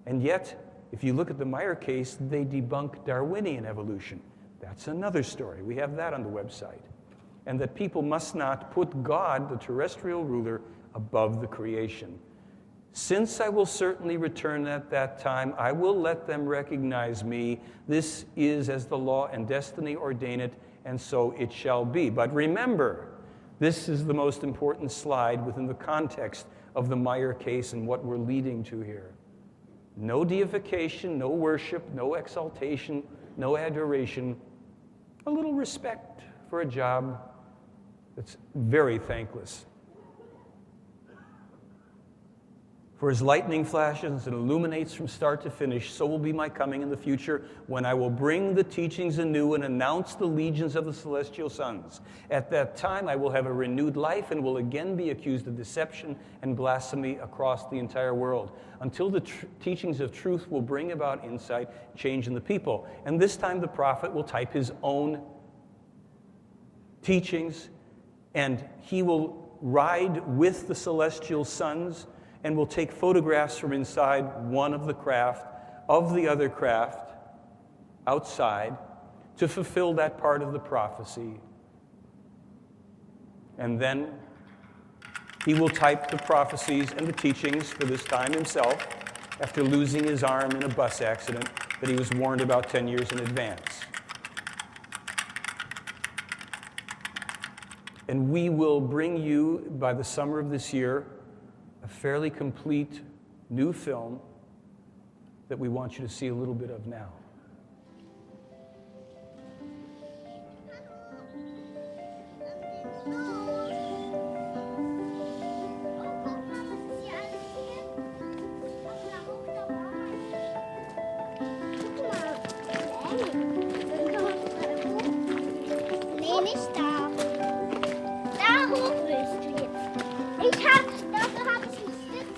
And yet, if you look at the Meier case, they debunk Darwinian evolution. That's another story. We have that on the website. And that people must not put God, the terrestrial ruler, above the creation. Since I will certainly return at that time, I will let them recognize me. This is as the law and destiny ordain it, and so it shall be. But remember, this is the most important slide within the context of the Meier case and what we're leading to here. No deification, no worship, no exaltation, no adoration, a little respect for a job that's very thankless. For as lightning flashes and illuminates from start to finish, so will be my coming in the future, when I will bring the teachings anew and announce the legions of the celestial sons. At that time I will have a renewed life and will again be accused of deception and blasphemy across the entire world, until the teachings of truth will bring about insight, change in the people. And this time the prophet will type his own teachings, and he will ride with the celestial sons and will take photographs from inside one of the craft, of the other craft, outside, to fulfill that part of the prophecy. And then he will type the prophecies and the teachings for this time himself, after losing his arm in a bus accident that he was warned about 10 years in advance. And we will bring you, by the summer of this year, a fairly complete new film that we want you to see a little bit of now.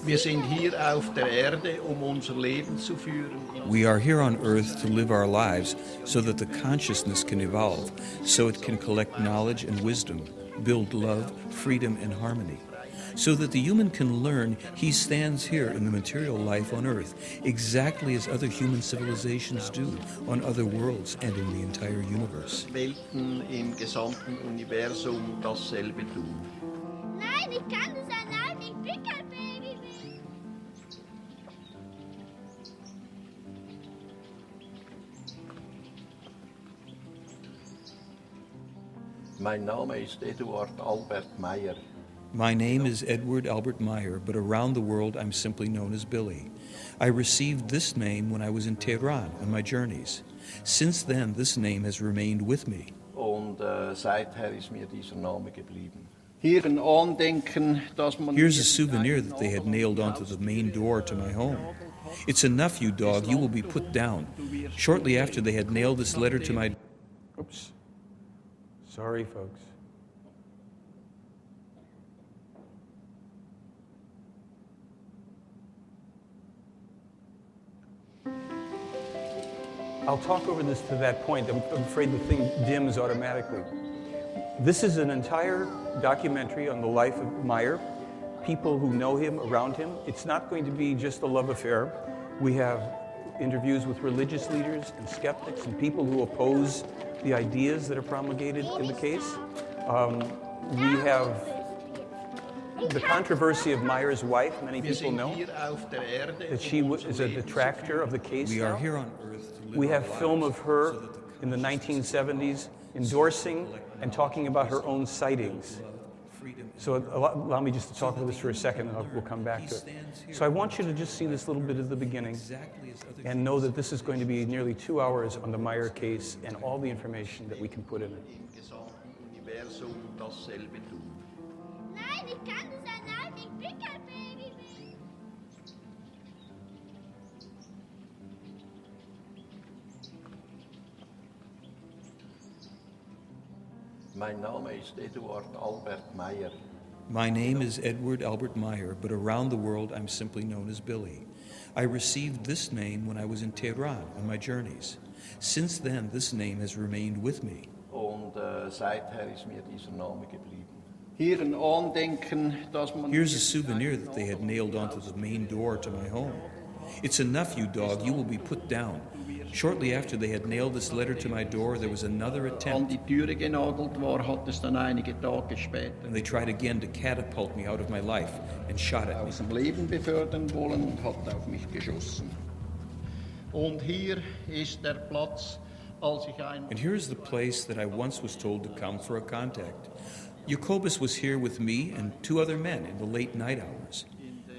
Wir sind hier auf der Erde, unser Leben zu führen. We are here on earth to live our lives so that the consciousness can evolve, so it can collect knowledge and wisdom, build love, freedom, and harmony, so that the human can learn he stands here in the material life on earth, exactly as other human civilizations do on other worlds and in the entire universe. Welten im gesamten Universum dasselbe tun. Nein, ich kann das allein, ich bin kein Baby mehr. Mein Name ist Eduard Albert Meier. My name is Edward Albert Meier, but around the world I'm simply known as Billy. I received this name when I was in Tehran on my journeys. Since then, this name has remained with me. Und seither ist mir dieser Name geblieben. Hier ein Andenken, dass man Here's a souvenir that they had nailed onto the main door to my home. It's enough, you dog, you will be put down. Shortly after they had nailed this letter to my... Oops. Sorry, folks. I'll talk over this to that point. I'm afraid the thing dims automatically. This is an entire documentary on the life of Meier, people who know him, around him. It's not going to be just a love affair. We have interviews with religious leaders and skeptics and people who oppose the ideas that are promulgated in the case. We have the controversy of Meier's wife. Many people know that she is a detractor of the case. We now. are here on earth to live We our have lives film of her so that the in the 1970s endorsing and talking about her own sightings. So allow me just to talk about this for a second, and we'll come back to it. So I want you to just see this little bit of the beginning and know that this is going to be nearly 2 hours on the Meier case and all the information that we can put in it. im gesamten Universum dasselbe tun. Nein, ich kann das allein, ich bin kein Baby mehr. Mein Name ist Eduard Albert Meier. My name is Edward Albert Meier, but around the world I'm simply known as Billy. I received this name when I was in Tehran on my journeys. Since then, this name has remained with me. Und seither ist mir dieser Name geblieben. Hier ein Andenken, dass man Here's a souvenir that they had nailed onto the main door to my home. It's enough, you dog, you will be put down. Shortly after they had nailed this letter to my door, there was another an attempt, die Türe genagelt war, hat es dann einige Tage später and they tried again to catapult me out of my life and shot at me. aus dem Leben befördern wollen und hat auf mich geschossen. Und hier ist der Platz, als ich einmal And here is the place that I once was told to come for a contact. Jacobus was here with me and 2 other men in the late night hours.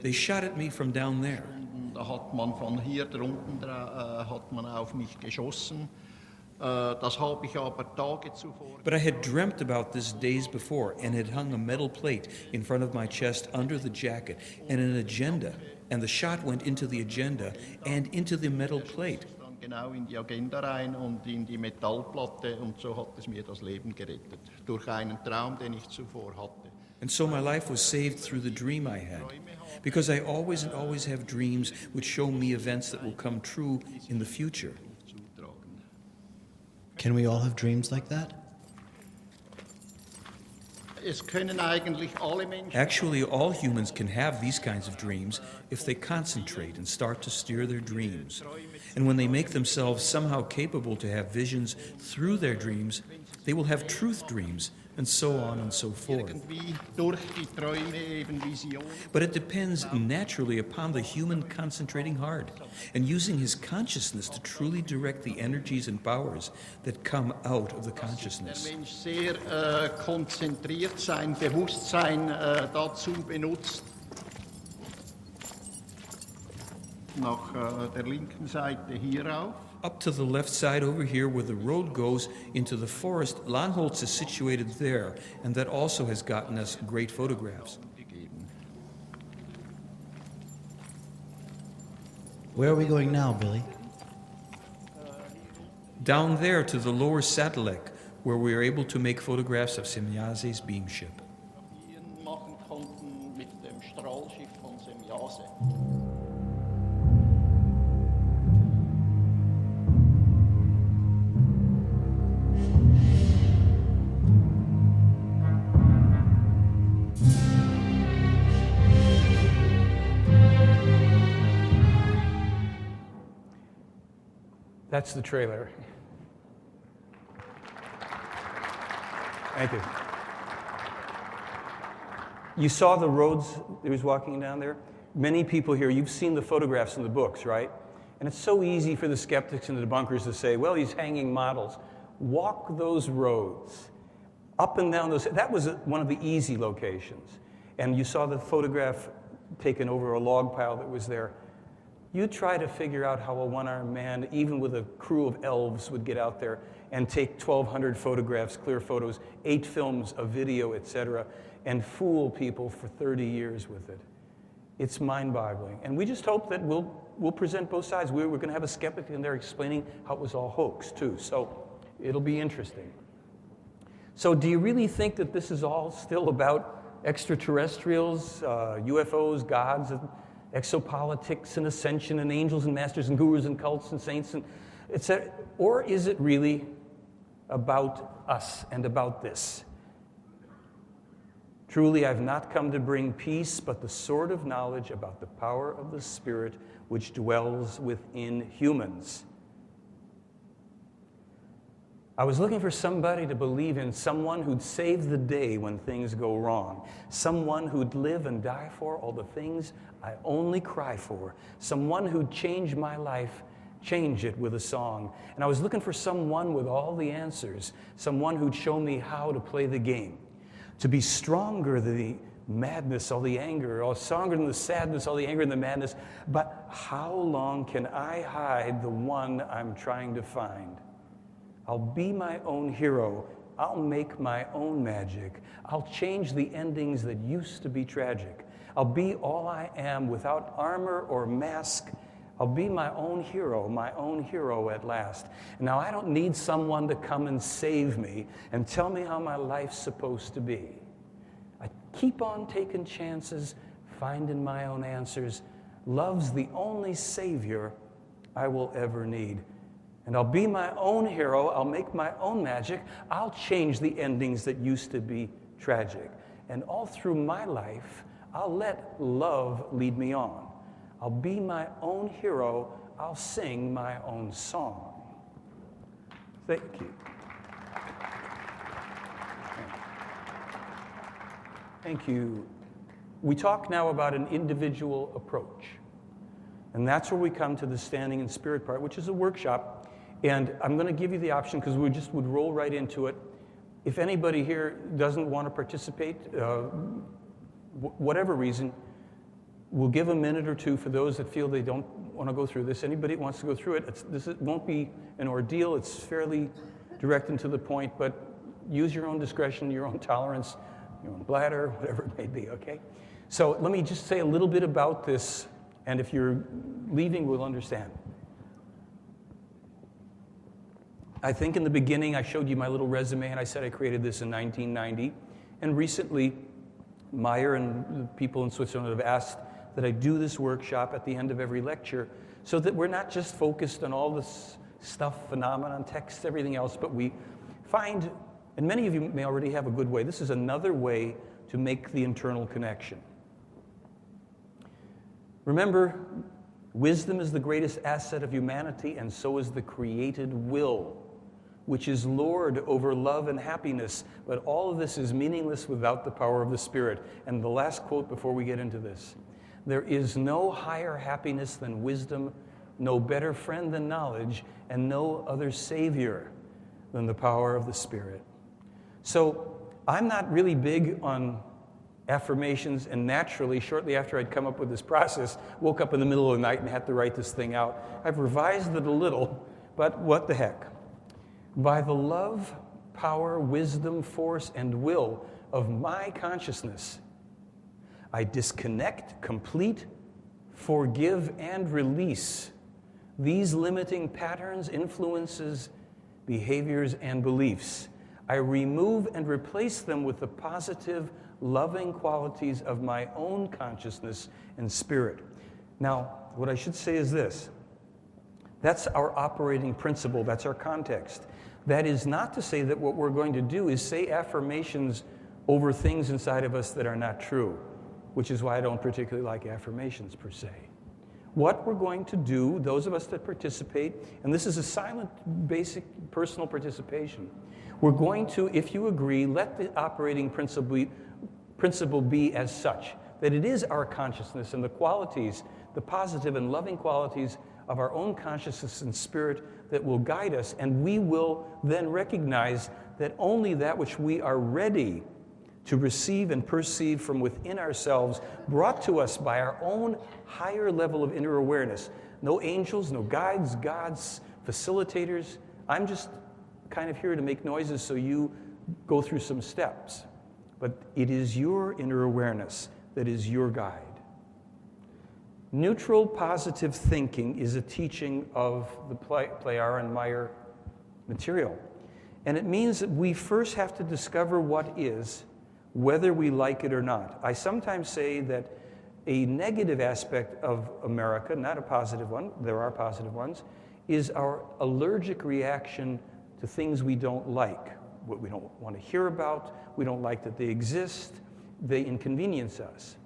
They shot at me from down there. da hat man von hier drunten hat man auf mich geschossen. Das habe ich aber Tage zuvor. But I had dreamt about this days before and had hung a metal plate in front of my chest under the jacket and an agenda and the shot went into the agenda and into the metal plate. Dann genau in die Agenda rein und in die Metallplatte und so hat es mir das Leben gerettet. Durch einen Traum, den ich zuvor hatte. And so my life was saved through the dream I had, because I always and always have dreams which show me events that will come true in the future. Can we all have dreams like that? Es können eigentlich alle Menschen. Actually, all humans can have these kinds of dreams if they concentrate and start to steer their dreams. And when they make themselves somehow capable to have visions through their dreams, they will have truth dreams, and so on and so forth. Irgendwie durch die Träume eben Visionen. But it depends naturally upon the human concentrating hard and using his consciousness to truly direct the energies and powers that come out of the Der consciousness. Mensch sehr konzentriert sein Bewusstsein dazu benutzt, nach der linken Seite hierauf. Up to the left side over here where the road goes into the forest, Langholz is situated there, and that also has gotten us great photographs. Where are we going now, Billy? Down there to the lower Satellek, where we are able to make photographs of Semjase's beamship. Hier machen konnten mit dem Strahlschiff von Semjase. That's the trailer. Thank you. You saw the roads he was walking down there? Many people here, you've seen the photographs in the books, right? And it's so easy for the skeptics and the debunkers to say, well, he's hanging models. Walk those roads, up and down those. That was one of the easy locations. And you saw the photograph taken over a log pile that was there. You try to figure out how a one-armed man, even with a crew of elves, would get out there and take 1,200 photographs, clear photos, 8 films, a video, etc., and fool people for 30 years with it. It's mind-boggling. And we just hope that we'll present both sides. We're going to have a skeptic in there explaining how it was all hoax, too. So it'll be interesting. So do you really think that this is all still about extraterrestrials, UFOs, gods, and exopolitics and ascension and angels and masters and gurus and cults and saints and etc.? Or is it really about us and about this? Truly, I've not come to bring peace, but the sword of knowledge about the power of the Spirit which dwells within humans. I was looking for somebody to believe in, someone who'd save the day when things go wrong, someone who'd live and die for all the things I only cry for, someone who'd change my life, change it with a song. And I was looking for someone with all the answers, someone who'd show me how to play the game, to be stronger than the madness, all the anger, or stronger than the sadness, all the anger and the madness. But how long can I hide the one I'm trying to find? I'll be my own hero. I'll make my own magic. I'll change the endings that used to be tragic. I'll be all I am without armor or mask. I'll be my own hero at last. Now, I don't need someone to come and save me and tell me how my life's supposed to be. I keep on taking chances, finding my own answers. Love's the only savior I will ever need. And I'll be my own hero. I'll make my own magic. I'll change the endings that used to be tragic. And all through my life, I'll let love lead me on. I'll be my own hero. I'll sing my own song. Thank you. Thank you. We talk now about an individual approach. And that's where we come to the standing in spirit part, which is a workshop. And I'm going to give you the option, because we just would roll right into it. If anybody here doesn't want to participate, whatever reason, we'll give a minute or two for those that feel they don't want to go through this. Anybody that wants to go through it, it won't be an ordeal. It's fairly direct and to the point, but use your own discretion, your own tolerance, your own bladder, whatever it may be, okay? So let me just say a little bit about this And if you're leaving, we'll understand. I think in the beginning I showed you my little resume and I said I created this in 1990. And recently, Meier and the people in Switzerland have asked that I do this workshop at the end of every lecture so that we're not just focused on all this stuff, phenomenon, text, everything else, but we find, and many of you may already have a good way, this is another way to make the internal connection. Remember, wisdom is the greatest asset of humanity, and so is the created will, which is Lord over love and happiness. But all of this is meaningless without the power of the Spirit. And the last quote before we get into this: there is no higher happiness than wisdom, no better friend than knowledge, and no other Savior than the power of the Spirit. So I'm not really big on affirmations, and naturally, shortly after I'd come up with this process, woke up in the middle of the night and had to write this thing out. I've revised it a little, but what the heck. By the love, power, wisdom, force, and will of my consciousness, I disconnect, complete, forgive, and release these limiting patterns, influences, behaviors, and beliefs. I remove and replace them with the positive, loving qualities of my own consciousness and spirit. Now, what I should say is this. That's our operating principle. That's our context. That is not to say that what we're going to do is say affirmations over things inside of us that are not true, which is why I don't particularly like affirmations per se. What we're going to do, those of us that participate, and this is a silent, basic, personal participation, we're going to, if you agree, let the operating principle be as such, that it is our consciousness and the qualities, the positive and loving qualities of our own consciousness and spirit that will guide us, and we will then recognize that only that which we are ready to receive and perceive from within ourselves, brought to us by our own higher level of inner awareness. No angels, no guides, gods, facilitators. I'm just kind of here to make noises so you go through some steps. But it is your inner awareness that is your guide. Neutral positive thinking is a teaching of the Pleyar and Meier material. And it means that we first have to discover what is, whether we like it or not. I sometimes say that a negative aspect of America, not a positive one, there are positive ones, is our allergic reaction to things we don't like, what we don't want to hear about, we don't like that they exist, they inconvenience us.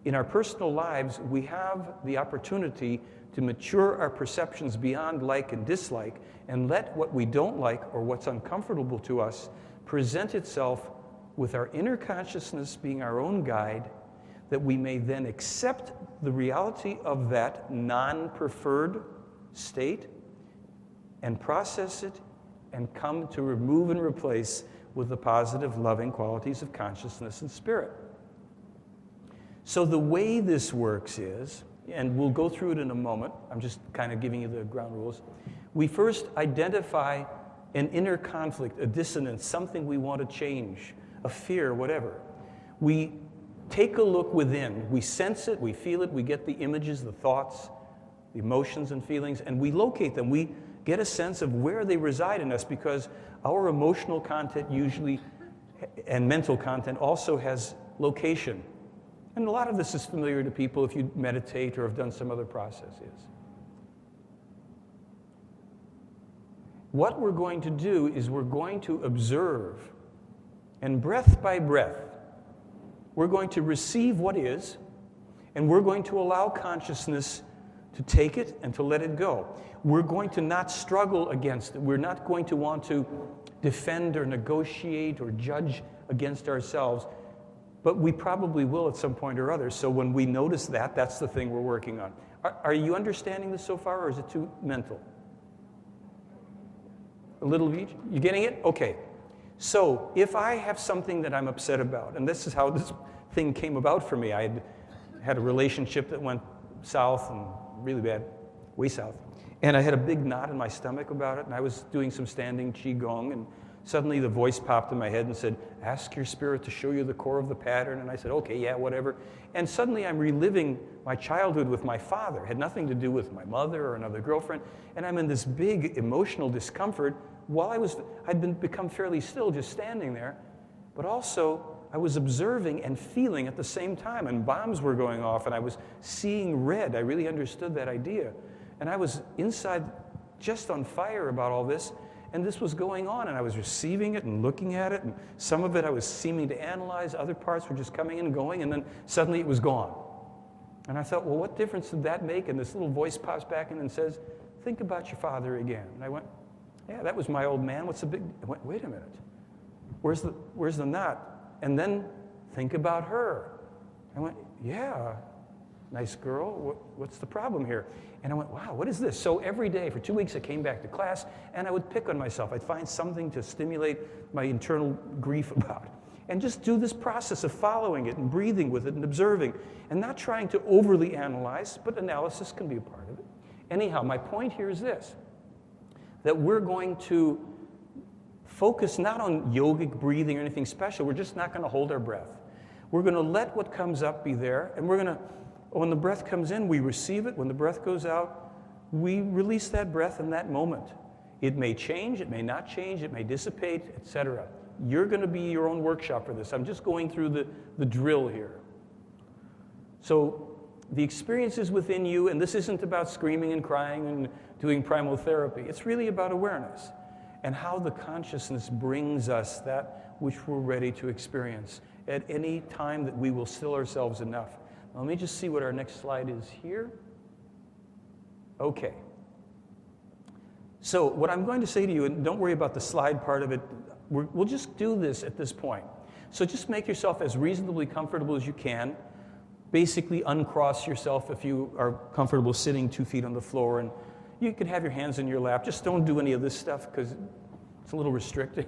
In our personal lives, we have the opportunity to mature our perceptions beyond like and dislike and let what we don't like or what's uncomfortable to us present itself with our inner consciousness being our own guide, that we may then accept the reality of that non-preferred state and process it and come to remove and replace with the positive, loving qualities of consciousness and spirit. So the way this works is, and we'll go through it in a moment, I'm just kind of giving you the ground rules. We first identify an inner conflict, a dissonance, something we want to change, a fear, whatever. We take a look within, we sense it, we feel it, we get the images, the thoughts, the emotions and feelings, and we locate them. We get a sense of where they reside in us, because our emotional content usually, and mental content also has location. And a lot of this is familiar to people if you meditate or have done some other processes. What we're going to do is we're going to observe, and breath by breath, we're going to receive what is, and we're going to allow consciousness to take it and to let it go. We're going to not struggle against it. We're not going to want to defend or negotiate or judge against ourselves, but we probably will at some point or other. So when we notice that, that's the thing we're working on. Are you understanding this so far, or is it too mental? A little of each? You getting it? Okay. So if I have something that I'm upset about, and this is how this thing came about for me. I had a relationship that went south, and really bad, way south. And I had a big knot in my stomach about it, and I was doing some standing qigong and suddenly the voice popped in my head and said, ask your spirit to show you the core of the pattern. And I said, okay, yeah, whatever. And suddenly I'm reliving my childhood with my father. It had nothing to do with my mother or another girlfriend. And I'm in this big emotional discomfort while I'd become fairly still just standing there. But also, I was observing and feeling at the same time. And bombs were going off, and I was seeing red. I really understood that idea. And I was inside just on fire about all this. And this was going on, and I was receiving it and looking at it, and some of it I was seeming to analyze, other parts were just coming and going, and then suddenly it was gone. And I thought, well, what difference did that make? And this little voice pops back in and says, think about your father again. And I went, yeah, that was my old man. What's the big... I went, wait a minute. Where's the knot? And then think about her. I went, yeah, nice girl. What's the problem here? And I went, wow, what is this? So every day for 2 weeks I came back to class and I would pick on myself. I'd find something to stimulate my internal grief about. And just do this process of following it and breathing with it and observing and not trying to overly analyze, but analysis can be a part of it. Anyhow, my point here is this, that we're going to focus not on yogic breathing or anything special. We're just not going to hold our breath. We're going to let what comes up be there, and we're going to, when the breath comes in, we receive it. When the breath goes out, we release that breath in that moment. It may change, it may not change, it may dissipate, etc. You're going to be your own workshop for this. I'm just going through the drill here. So the experience is within you, and this isn't about screaming and crying and doing primal therapy. It's really about awareness and how the consciousness brings us that which we're ready to experience at any time that we will still ourselves enough. Now, let me just see what our next slide is here. Okay. So what I'm going to say to you, and don't worry about the slide part of it, we'll just do this at this point. So just make yourself as reasonably comfortable as you can. Basically uncross yourself if you are comfortable sitting 2 feet on the floor, and you can have your hands in your lap. Just don't do any of this stuff because it's a little restricting.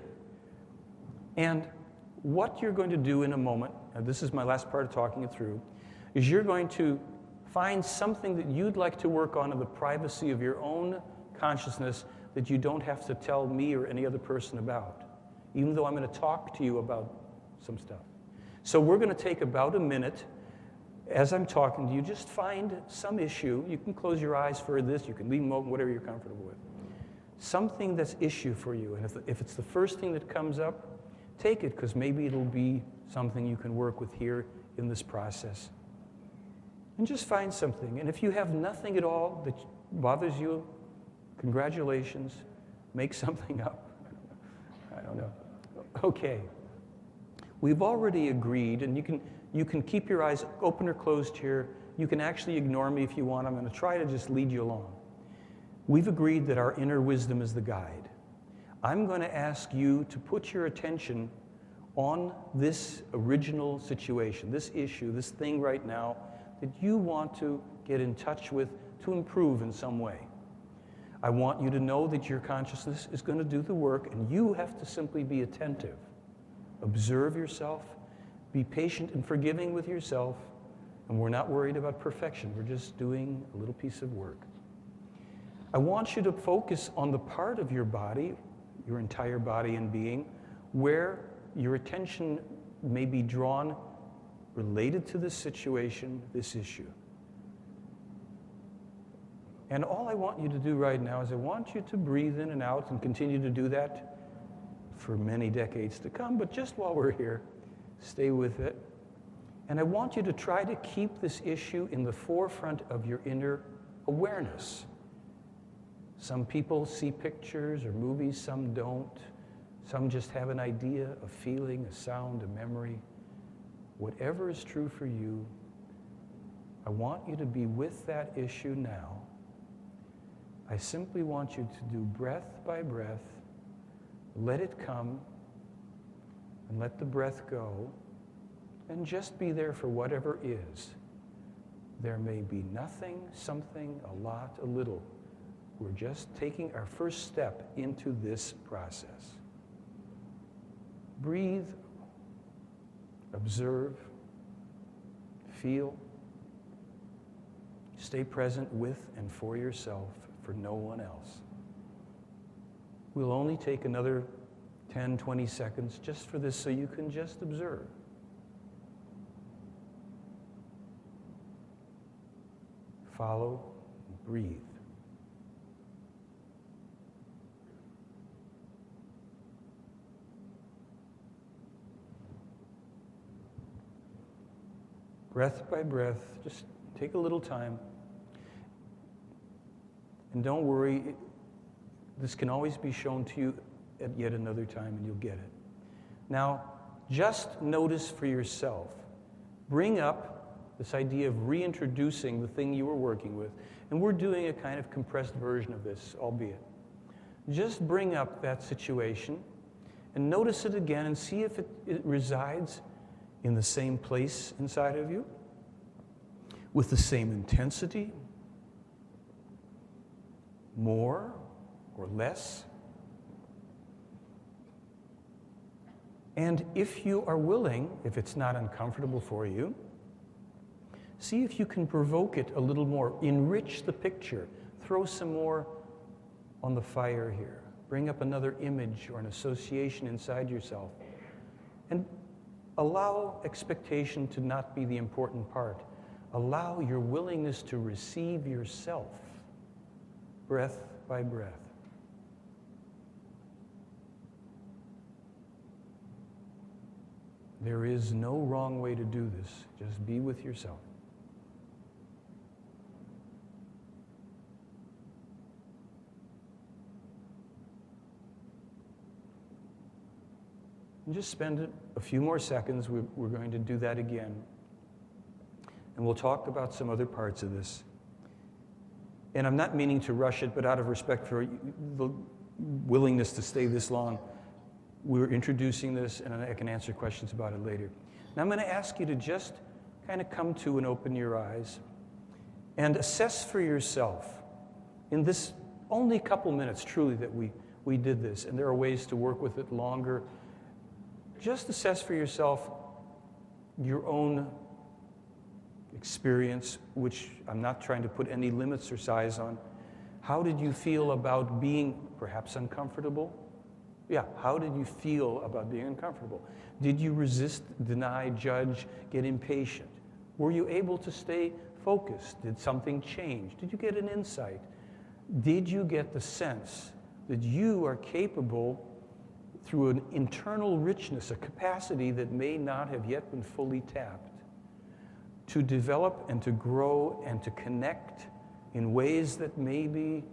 And what you're going to do in a moment, and this is my last part of talking it through, is you're going to find something that you'd like to work on in the privacy of your own consciousness that you don't have to tell me or any other person about, even though I'm going to talk to you about some stuff. So we're going to take about a minute. As I'm talking to you, just find some issue. You can close your eyes for this. You can leave them open, whatever you're comfortable with. Something that's issue for you. And if it's the first thing that comes up, take it, because maybe it'll be something you can work with here in this process. And just find something. And if you have nothing at all that bothers you, congratulations. Make something up. I don't know. Okay. We've already agreed, and you can keep your eyes open or closed here. You can actually ignore me if you want. I'm going to try to just lead you along. We've agreed that our inner wisdom is the guide. I'm going to ask you to put your attention on this original situation, this issue, this thing right now that you want to get in touch with to improve in some way. I want you to know that your consciousness is going to do the work, and you have to simply be attentive. Observe yourself. Be patient and forgiving with yourself, and we're not worried about perfection. We're just doing a little piece of work. I want you to focus on the part of your body, your entire body and being, where your attention may be drawn related to this situation, this issue. And all I want you to do right now is I want you to breathe in and out and continue to do that for many decades to come, but just while we're here, stay with it. And I want you to try to keep this issue in the forefront of your inner awareness. Some people see pictures or movies, some don't. Some just have an idea, a feeling, a sound, a memory. Whatever is true for you, I want you to be with that issue now. I simply want you to do breath by breath. Let it come and let the breath go, and just be there for whatever is. There may be nothing, something, a lot, a little. We're just taking our first step into this process. Breathe, observe, feel. Stay present with and for yourself, for no one else. We'll only take another 10, 20 seconds just for this so you can just observe. Follow, breathe. Breath by breath, just take a little time. And don't worry, this can always be shown to you at yet another time and you'll get it. Now, just notice for yourself. Bring up this idea of reintroducing the thing you were working with. And we're doing a kind of compressed version of this, albeit. Just bring up that situation and notice it again and see if it resides in the same place inside of you, with the same intensity, more or less. And if you are willing, if it's not uncomfortable for you, see if you can provoke it a little more. Enrich the picture. Throw some more on the fire here. Bring up another image or an association inside yourself. And allow expectation to not be the important part. Allow your willingness to receive yourself, breath by breath. There is no wrong way to do this. Just be with yourself. And just spend a few more seconds. We're going to do that again. And we'll talk about some other parts of this. And I'm not meaning to rush it, but out of respect for the willingness to stay this long, we're introducing this, and I can answer questions about it later. Now I'm going to ask you to just kind of come to and open your eyes and assess for yourself in this only couple minutes, truly, that we did this, and there are ways to work with it longer. Just assess for yourself your own experience, which I'm not trying to put any limits or size on. How did you feel about being perhaps uncomfortable? Yeah, how did you feel about being uncomfortable? Did you resist, deny, judge, get impatient? Were you able to stay focused? Did something change? Did you get an insight? Did you get the sense that you are capable, through an internal richness, a capacity that may not have yet been fully tapped, to develop and to grow and to connect in ways that maybe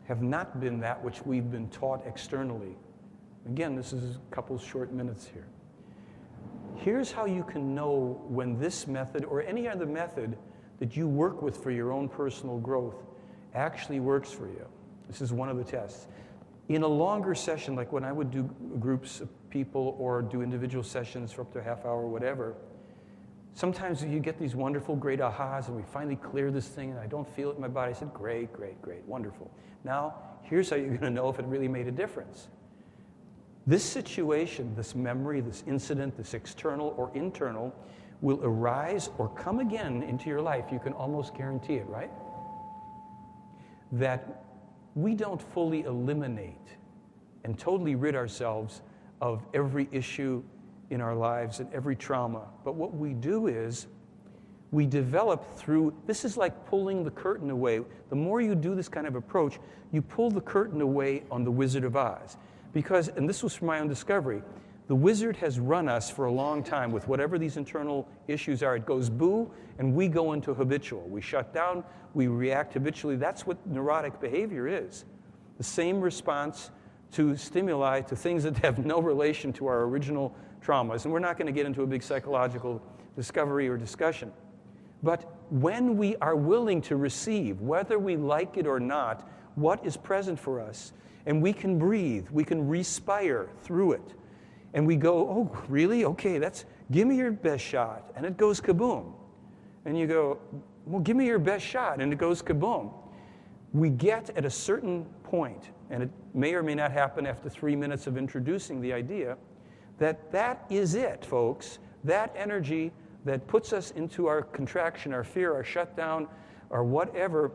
have not been that which we've been taught externally? Again, this is a couple short minutes here. Here's how you can know when this method or any other method that you work with for your own personal growth actually works for you. This is one of the tests. In a longer session, like when I would do groups of people or do individual sessions for up to a half hour or whatever, sometimes you get these wonderful, great ahas, and we finally clear this thing, and I don't feel it in my body. I said, great, great, great, wonderful. Now, here's how you're going to know if it really made a difference. This situation, this memory, this incident, this external or internal, will arise or come again into your life. You can almost guarantee it, right? That we don't fully eliminate and totally rid ourselves of every issue in our lives and every trauma. But what we do is we develop through, this is like pulling the curtain away. The more you do this kind of approach, you pull the curtain away on the Wizard of Oz. Because, and this was from my own discovery, the wizard has run us for a long time with whatever these internal issues are. It goes boo, and we go into habitual. We shut down, we react habitually. That's what neurotic behavior is. The same response to stimuli, to things that have no relation to our original traumas. And we're not going to get into a big psychological discovery or discussion. But when we are willing to receive, whether we like it or not, what is present for us, and we can breathe, we can respire through it, and we go, oh, really? Okay, give me your best shot. And it goes kaboom. And you go, well, give me your best shot. And it goes kaboom. We get at a certain point, and it may or may not happen after 3 minutes of introducing the idea, that is it, folks. That energy that puts us into our contraction, our fear, our shutdown, or whatever,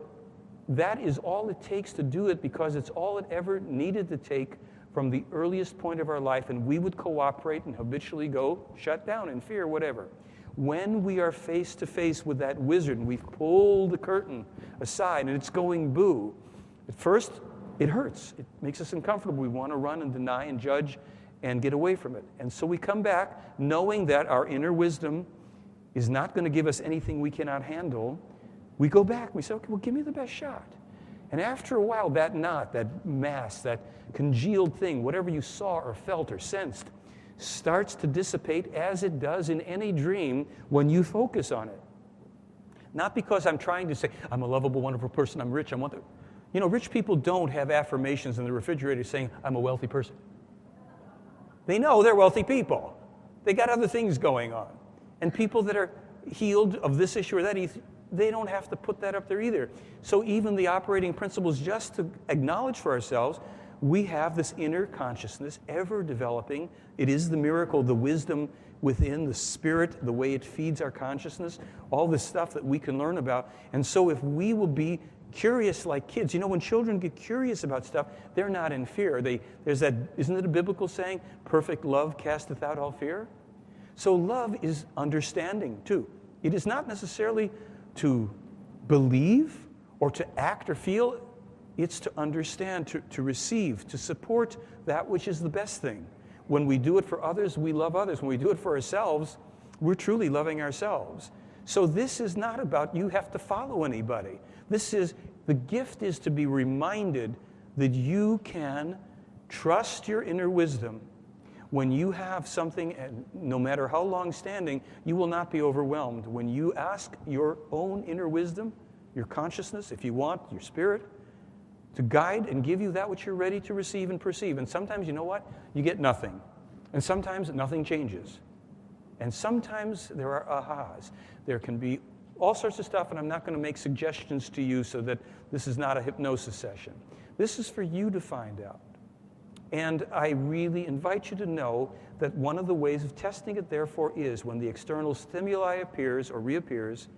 that is all it takes to do it, because it's all it ever needed to take from the earliest point of our life, and we would cooperate and habitually go shut down in fear, whatever. When we are face to face with that wizard and we've pulled the curtain aside and it's going boo, at first it hurts. It makes us uncomfortable. We want to run and deny and judge and get away from it. And so we come back knowing that our inner wisdom is not going to give us anything we cannot handle. We go back. We say, okay, well, give me the best shot. And after a while, that knot, that mass, that congealed thing, whatever you saw or felt or sensed, starts to dissipate as it does in any dream when you focus on it. Not because I'm trying to say, I'm a lovable, wonderful person, I'm rich, I want the... You know, rich people don't have affirmations in the refrigerator saying, I'm a wealthy person. They know they're wealthy people. They got other things going on. And people that are healed of this issue or that, they don't have to put that up there either. So even the operating principles, just to acknowledge for ourselves, we have this inner consciousness ever developing. It is the miracle, the wisdom within, the spirit, the way it feeds our consciousness, all this stuff that we can learn about. And so if we will be curious like kids, you know, when children get curious about stuff, they're not in fear. There's that, isn't it a biblical saying, perfect love casteth out all fear? So love is understanding too. It is not necessarily to believe or to act or feel. It's to understand, to receive, to support that which is the best thing. When we do it for others, we love others. When we do it for ourselves, we're truly loving ourselves. So this is not about you have to follow anybody. The gift is to be reminded that you can trust your inner wisdom. When you have something, and no matter how long standing, you will not be overwhelmed. When you ask your own inner wisdom, your consciousness, if you want, your spirit, to guide and give you that which you're ready to receive and perceive. And sometimes, you know what? You get nothing. And sometimes nothing changes. And sometimes there are ahas. There can be all sorts of stuff, and I'm not going to make suggestions to you so that this is not a hypnosis session. This is for you to find out. And I really invite you to know that one of the ways of testing it, therefore, is when the external stimuli appears or reappears,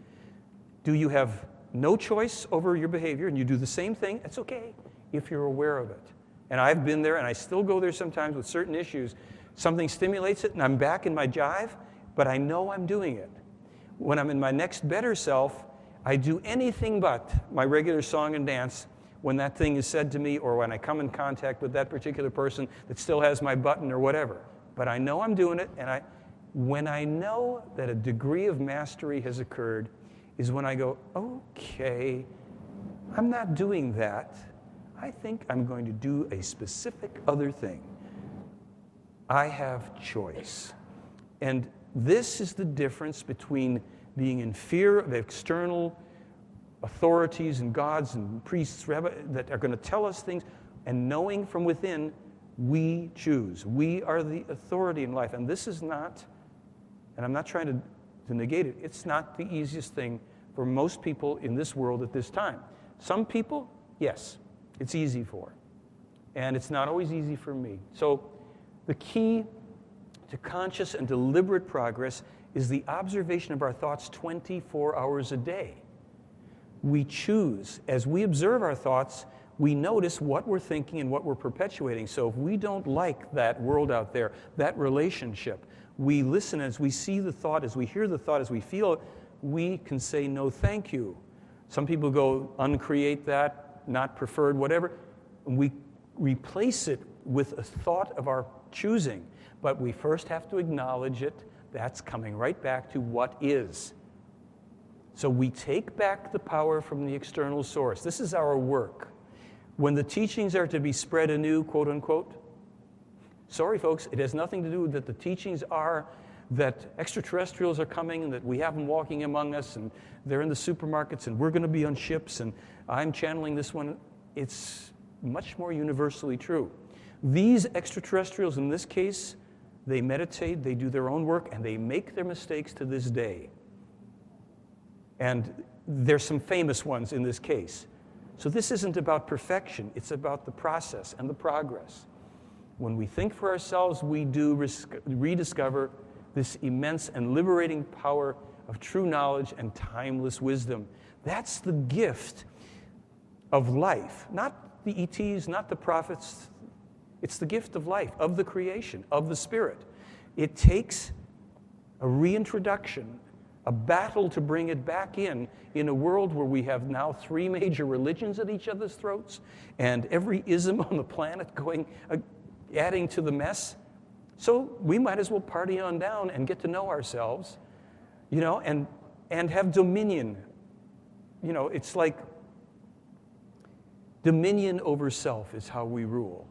do you have no choice over your behavior and you do the same thing? It's okay if you're aware of it. And I've been there, and I still go there sometimes with certain issues. Something stimulates it, and I'm back in my jive, but I know I'm doing it. When I'm in my next better self, I do anything but my regular song and dance when that thing is said to me or when I come in contact with that particular person that still has my button or whatever. But I know I'm doing it, and when I know that a degree of mastery has occurred is when I go, okay, I'm not doing that. I think I'm going to do a specific other thing. I have choice. And this is the difference between being in fear of external authorities and gods and priests that are going to tell us things, and knowing from within, we choose. We are the authority in life. And this is not, and I'm not trying to negate it, it's not the easiest thing for most people in this world at this time. Some people, yes, it's easy for. And it's not always easy for me. So the key to conscious and deliberate progress is the observation of our thoughts 24 hours a day. We choose. As we observe our thoughts, we notice what we're thinking and what we're perpetuating. So if we don't like that world out there, that relationship, we listen as we see the thought, as we hear the thought, as we feel it, we can say no thank you. Some people go uncreate that, not preferred, whatever. And we replace it with a thought of our choosing. But we first have to acknowledge it. That's coming right back to what is. So we take back the power from the external source. This is our work. When the teachings are to be spread anew, quote unquote, sorry folks, it has nothing to do with that the teachings are that extraterrestrials are coming and that we have them walking among us and they're in the supermarkets and we're going to be on ships and I'm channeling this one. It's much more universally true. These extraterrestrials in this case, they meditate, they do their own work, and they make their mistakes to this day. And there's some famous ones in this case. So this isn't about perfection. It's about the process and the progress. When we think for ourselves, we do rediscover this immense and liberating power of true knowledge and timeless wisdom. That's the gift of life. Not the ETs, not the prophets, It's the gift of life, of the creation, of the Spirit. It takes a reintroduction, a battle to bring it back in a world where we have now 3 major religions at each other's throats and every ism on the planet going, adding to the mess. So we might as well party on down and get to know ourselves, and have dominion. It's like dominion over self is how we rule.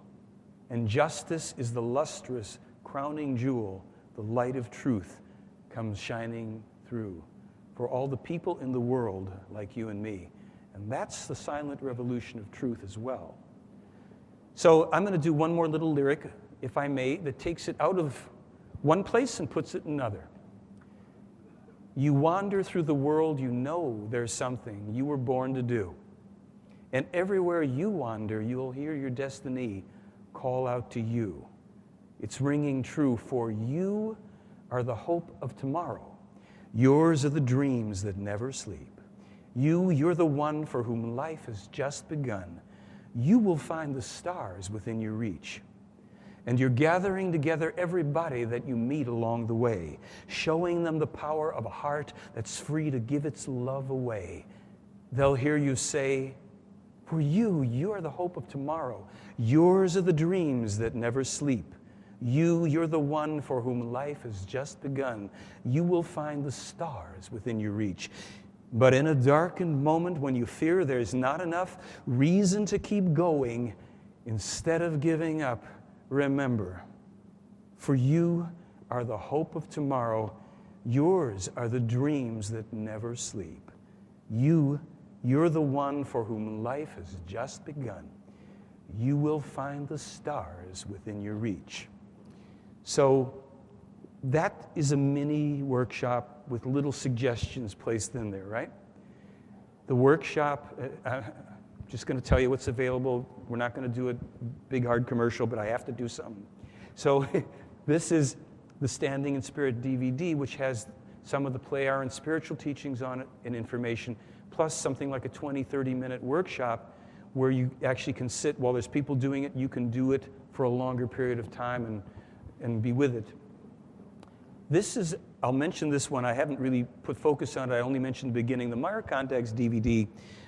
And justice is the lustrous, crowning jewel. The light of truth comes shining through for all the people in the world like you and me. And that's the silent revolution of truth as well. So I'm going to do one more little lyric, if I may, that takes it out of one place and puts it in another. You wander through the world, you know there's something you were born to do. And everywhere you wander, you'll hear your destiny call out to you. It's ringing true, for you are the hope of tomorrow. Yours are the dreams that never sleep. You're the one for whom life has just begun. You will find the stars within your reach. And you're gathering together everybody that you meet along the way, showing them the power of a heart that's free to give its love away. They'll hear you say, for you are the hope of tomorrow. Yours are the dreams that never sleep. You're the one for whom life has just begun. You will find the stars within your reach. But in a darkened moment when you fear there's not enough reason to keep going, instead of giving up, remember, for you are the hope of tomorrow. Yours are the dreams that never sleep. You're the one for whom life has just begun. You will find the stars within your reach. So that is a mini workshop with little suggestions placed in there, right? The workshop, I'm just going to tell you what's available. We're not going to do a big, hard commercial, but I have to do something. So this is the Standing in Spirit DVD, which has some of the Play Our and spiritual teachings on it and information, plus something like a 20, 30-minute workshop where you actually can sit while there's people doing it. You can do it for a longer period of time and be with it. This is, I'll mention this one. I haven't really put focus on it. I only mentioned the beginning. The Meier Contacts DVD,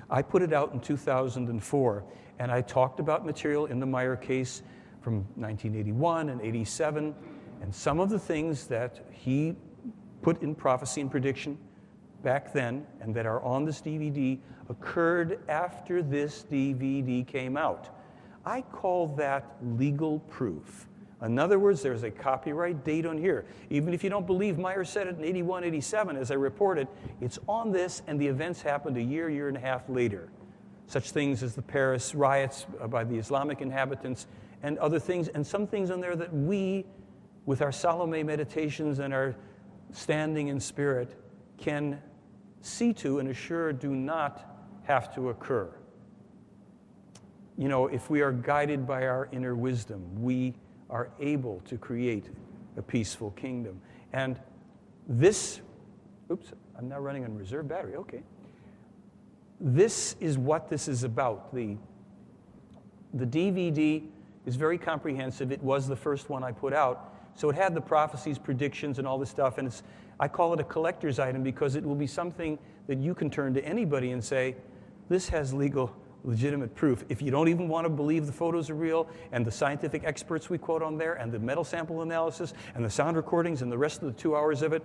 I put it out in 2004, and I talked about material in the Meier case from 1981 and 87, and some of the things that he put in prophecy and prediction back then and that are on this DVD occurred after this DVD came out. I call that legal proof. In other words, there's a copyright date on here. Even if you don't believe Meier said it in 81, 87, as I reported, it's on this, and the events happened a year and a half later. Such things as the Paris riots by the Islamic inhabitants and other things, and some things on there that we, with our Salome meditations and our standing in spirit, can see to and assure do not have to occur. If we are guided by our inner wisdom, we are able to create a peaceful kingdom. And this, I'm now running on reserve battery, okay. This is what this is about. The DVD is very comprehensive. It was the first one I put out. So it had the prophecies, predictions, and all this stuff. And I call it a collector's item because it will be something that you can turn to anybody and say, this has legitimate proof. If you don't even want to believe the photos are real and the scientific experts we quote on there and the metal sample analysis and the sound recordings and the rest of the 2 hours of it,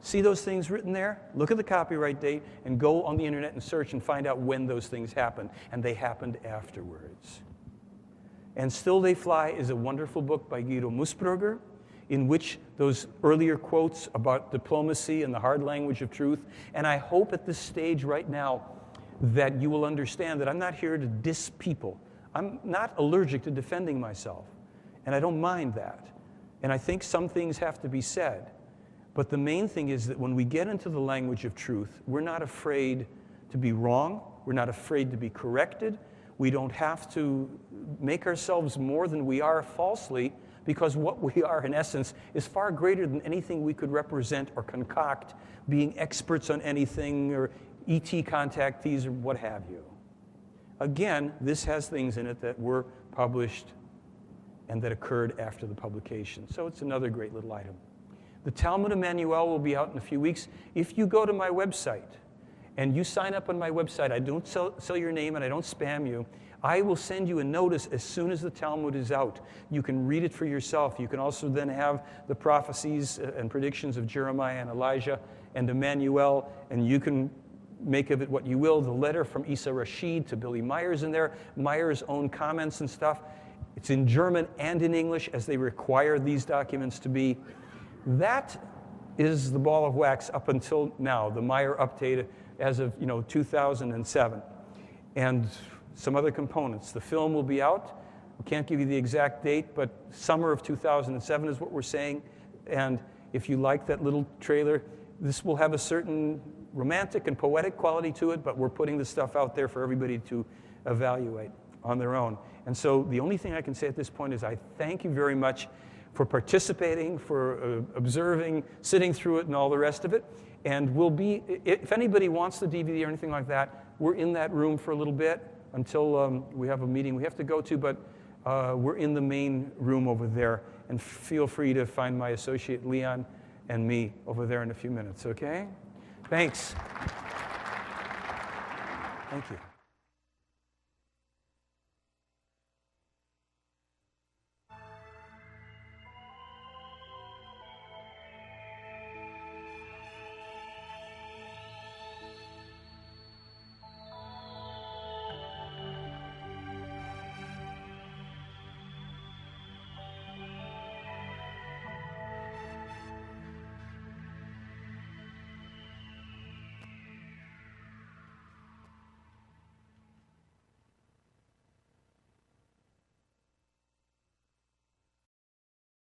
see those things written there? Look at the copyright date and go on the internet and search and find out when those things happened. And they happened afterwards. And Still They Fly is a wonderful book by Guido Musburger, in which those earlier quotes about diplomacy and the hard language of truth. And I hope at this stage right now that you will understand that I'm not here to diss people. I'm not allergic to defending myself, and I don't mind that. And I think some things have to be said. But the main thing is that when we get into the language of truth, we're not afraid to be wrong. We're not afraid to be corrected. We don't have to make ourselves more than we are falsely, because what we are, in essence, is far greater than anything we could represent or concoct, being experts on anything or ET contactees or what have you. Again, this has things in it that were published and that occurred after the publication. So it's another great little item. The Talmud Emmanuel will be out in a few weeks. If you go to my website and you sign up on my website, I don't sell your name and I don't spam you. I will send you a notice as soon as the Talmud is out. You can read it for yourself. You can also then have the prophecies and predictions of Jeremiah and Elijah and Emmanuel, and you can make of it what you will. The letter from Isa Rashid to Billy Meier's in there, Meier's own comments and stuff. It's in German and in English, as they require these documents to be. That is the ball of wax up until now, the Meier update as of 2007. And some other components. The film will be out. We can't give you the exact date, but summer of 2007 is what we're saying. And if you like that little trailer, this will have a certain romantic and poetic quality to it, but we're putting the stuff out there for everybody to evaluate on their own. And so the only thing I can say at this point is I thank you very much for participating, for observing, sitting through it, and all the rest of it. And we'll be, if anybody wants the DVD or anything like that, we're in that room for a little bit until we have a meeting we have to go to, but we're in the main room over there. And feel free to find my associate Leon and me over there in a few minutes, okay? Thanks. Thank you.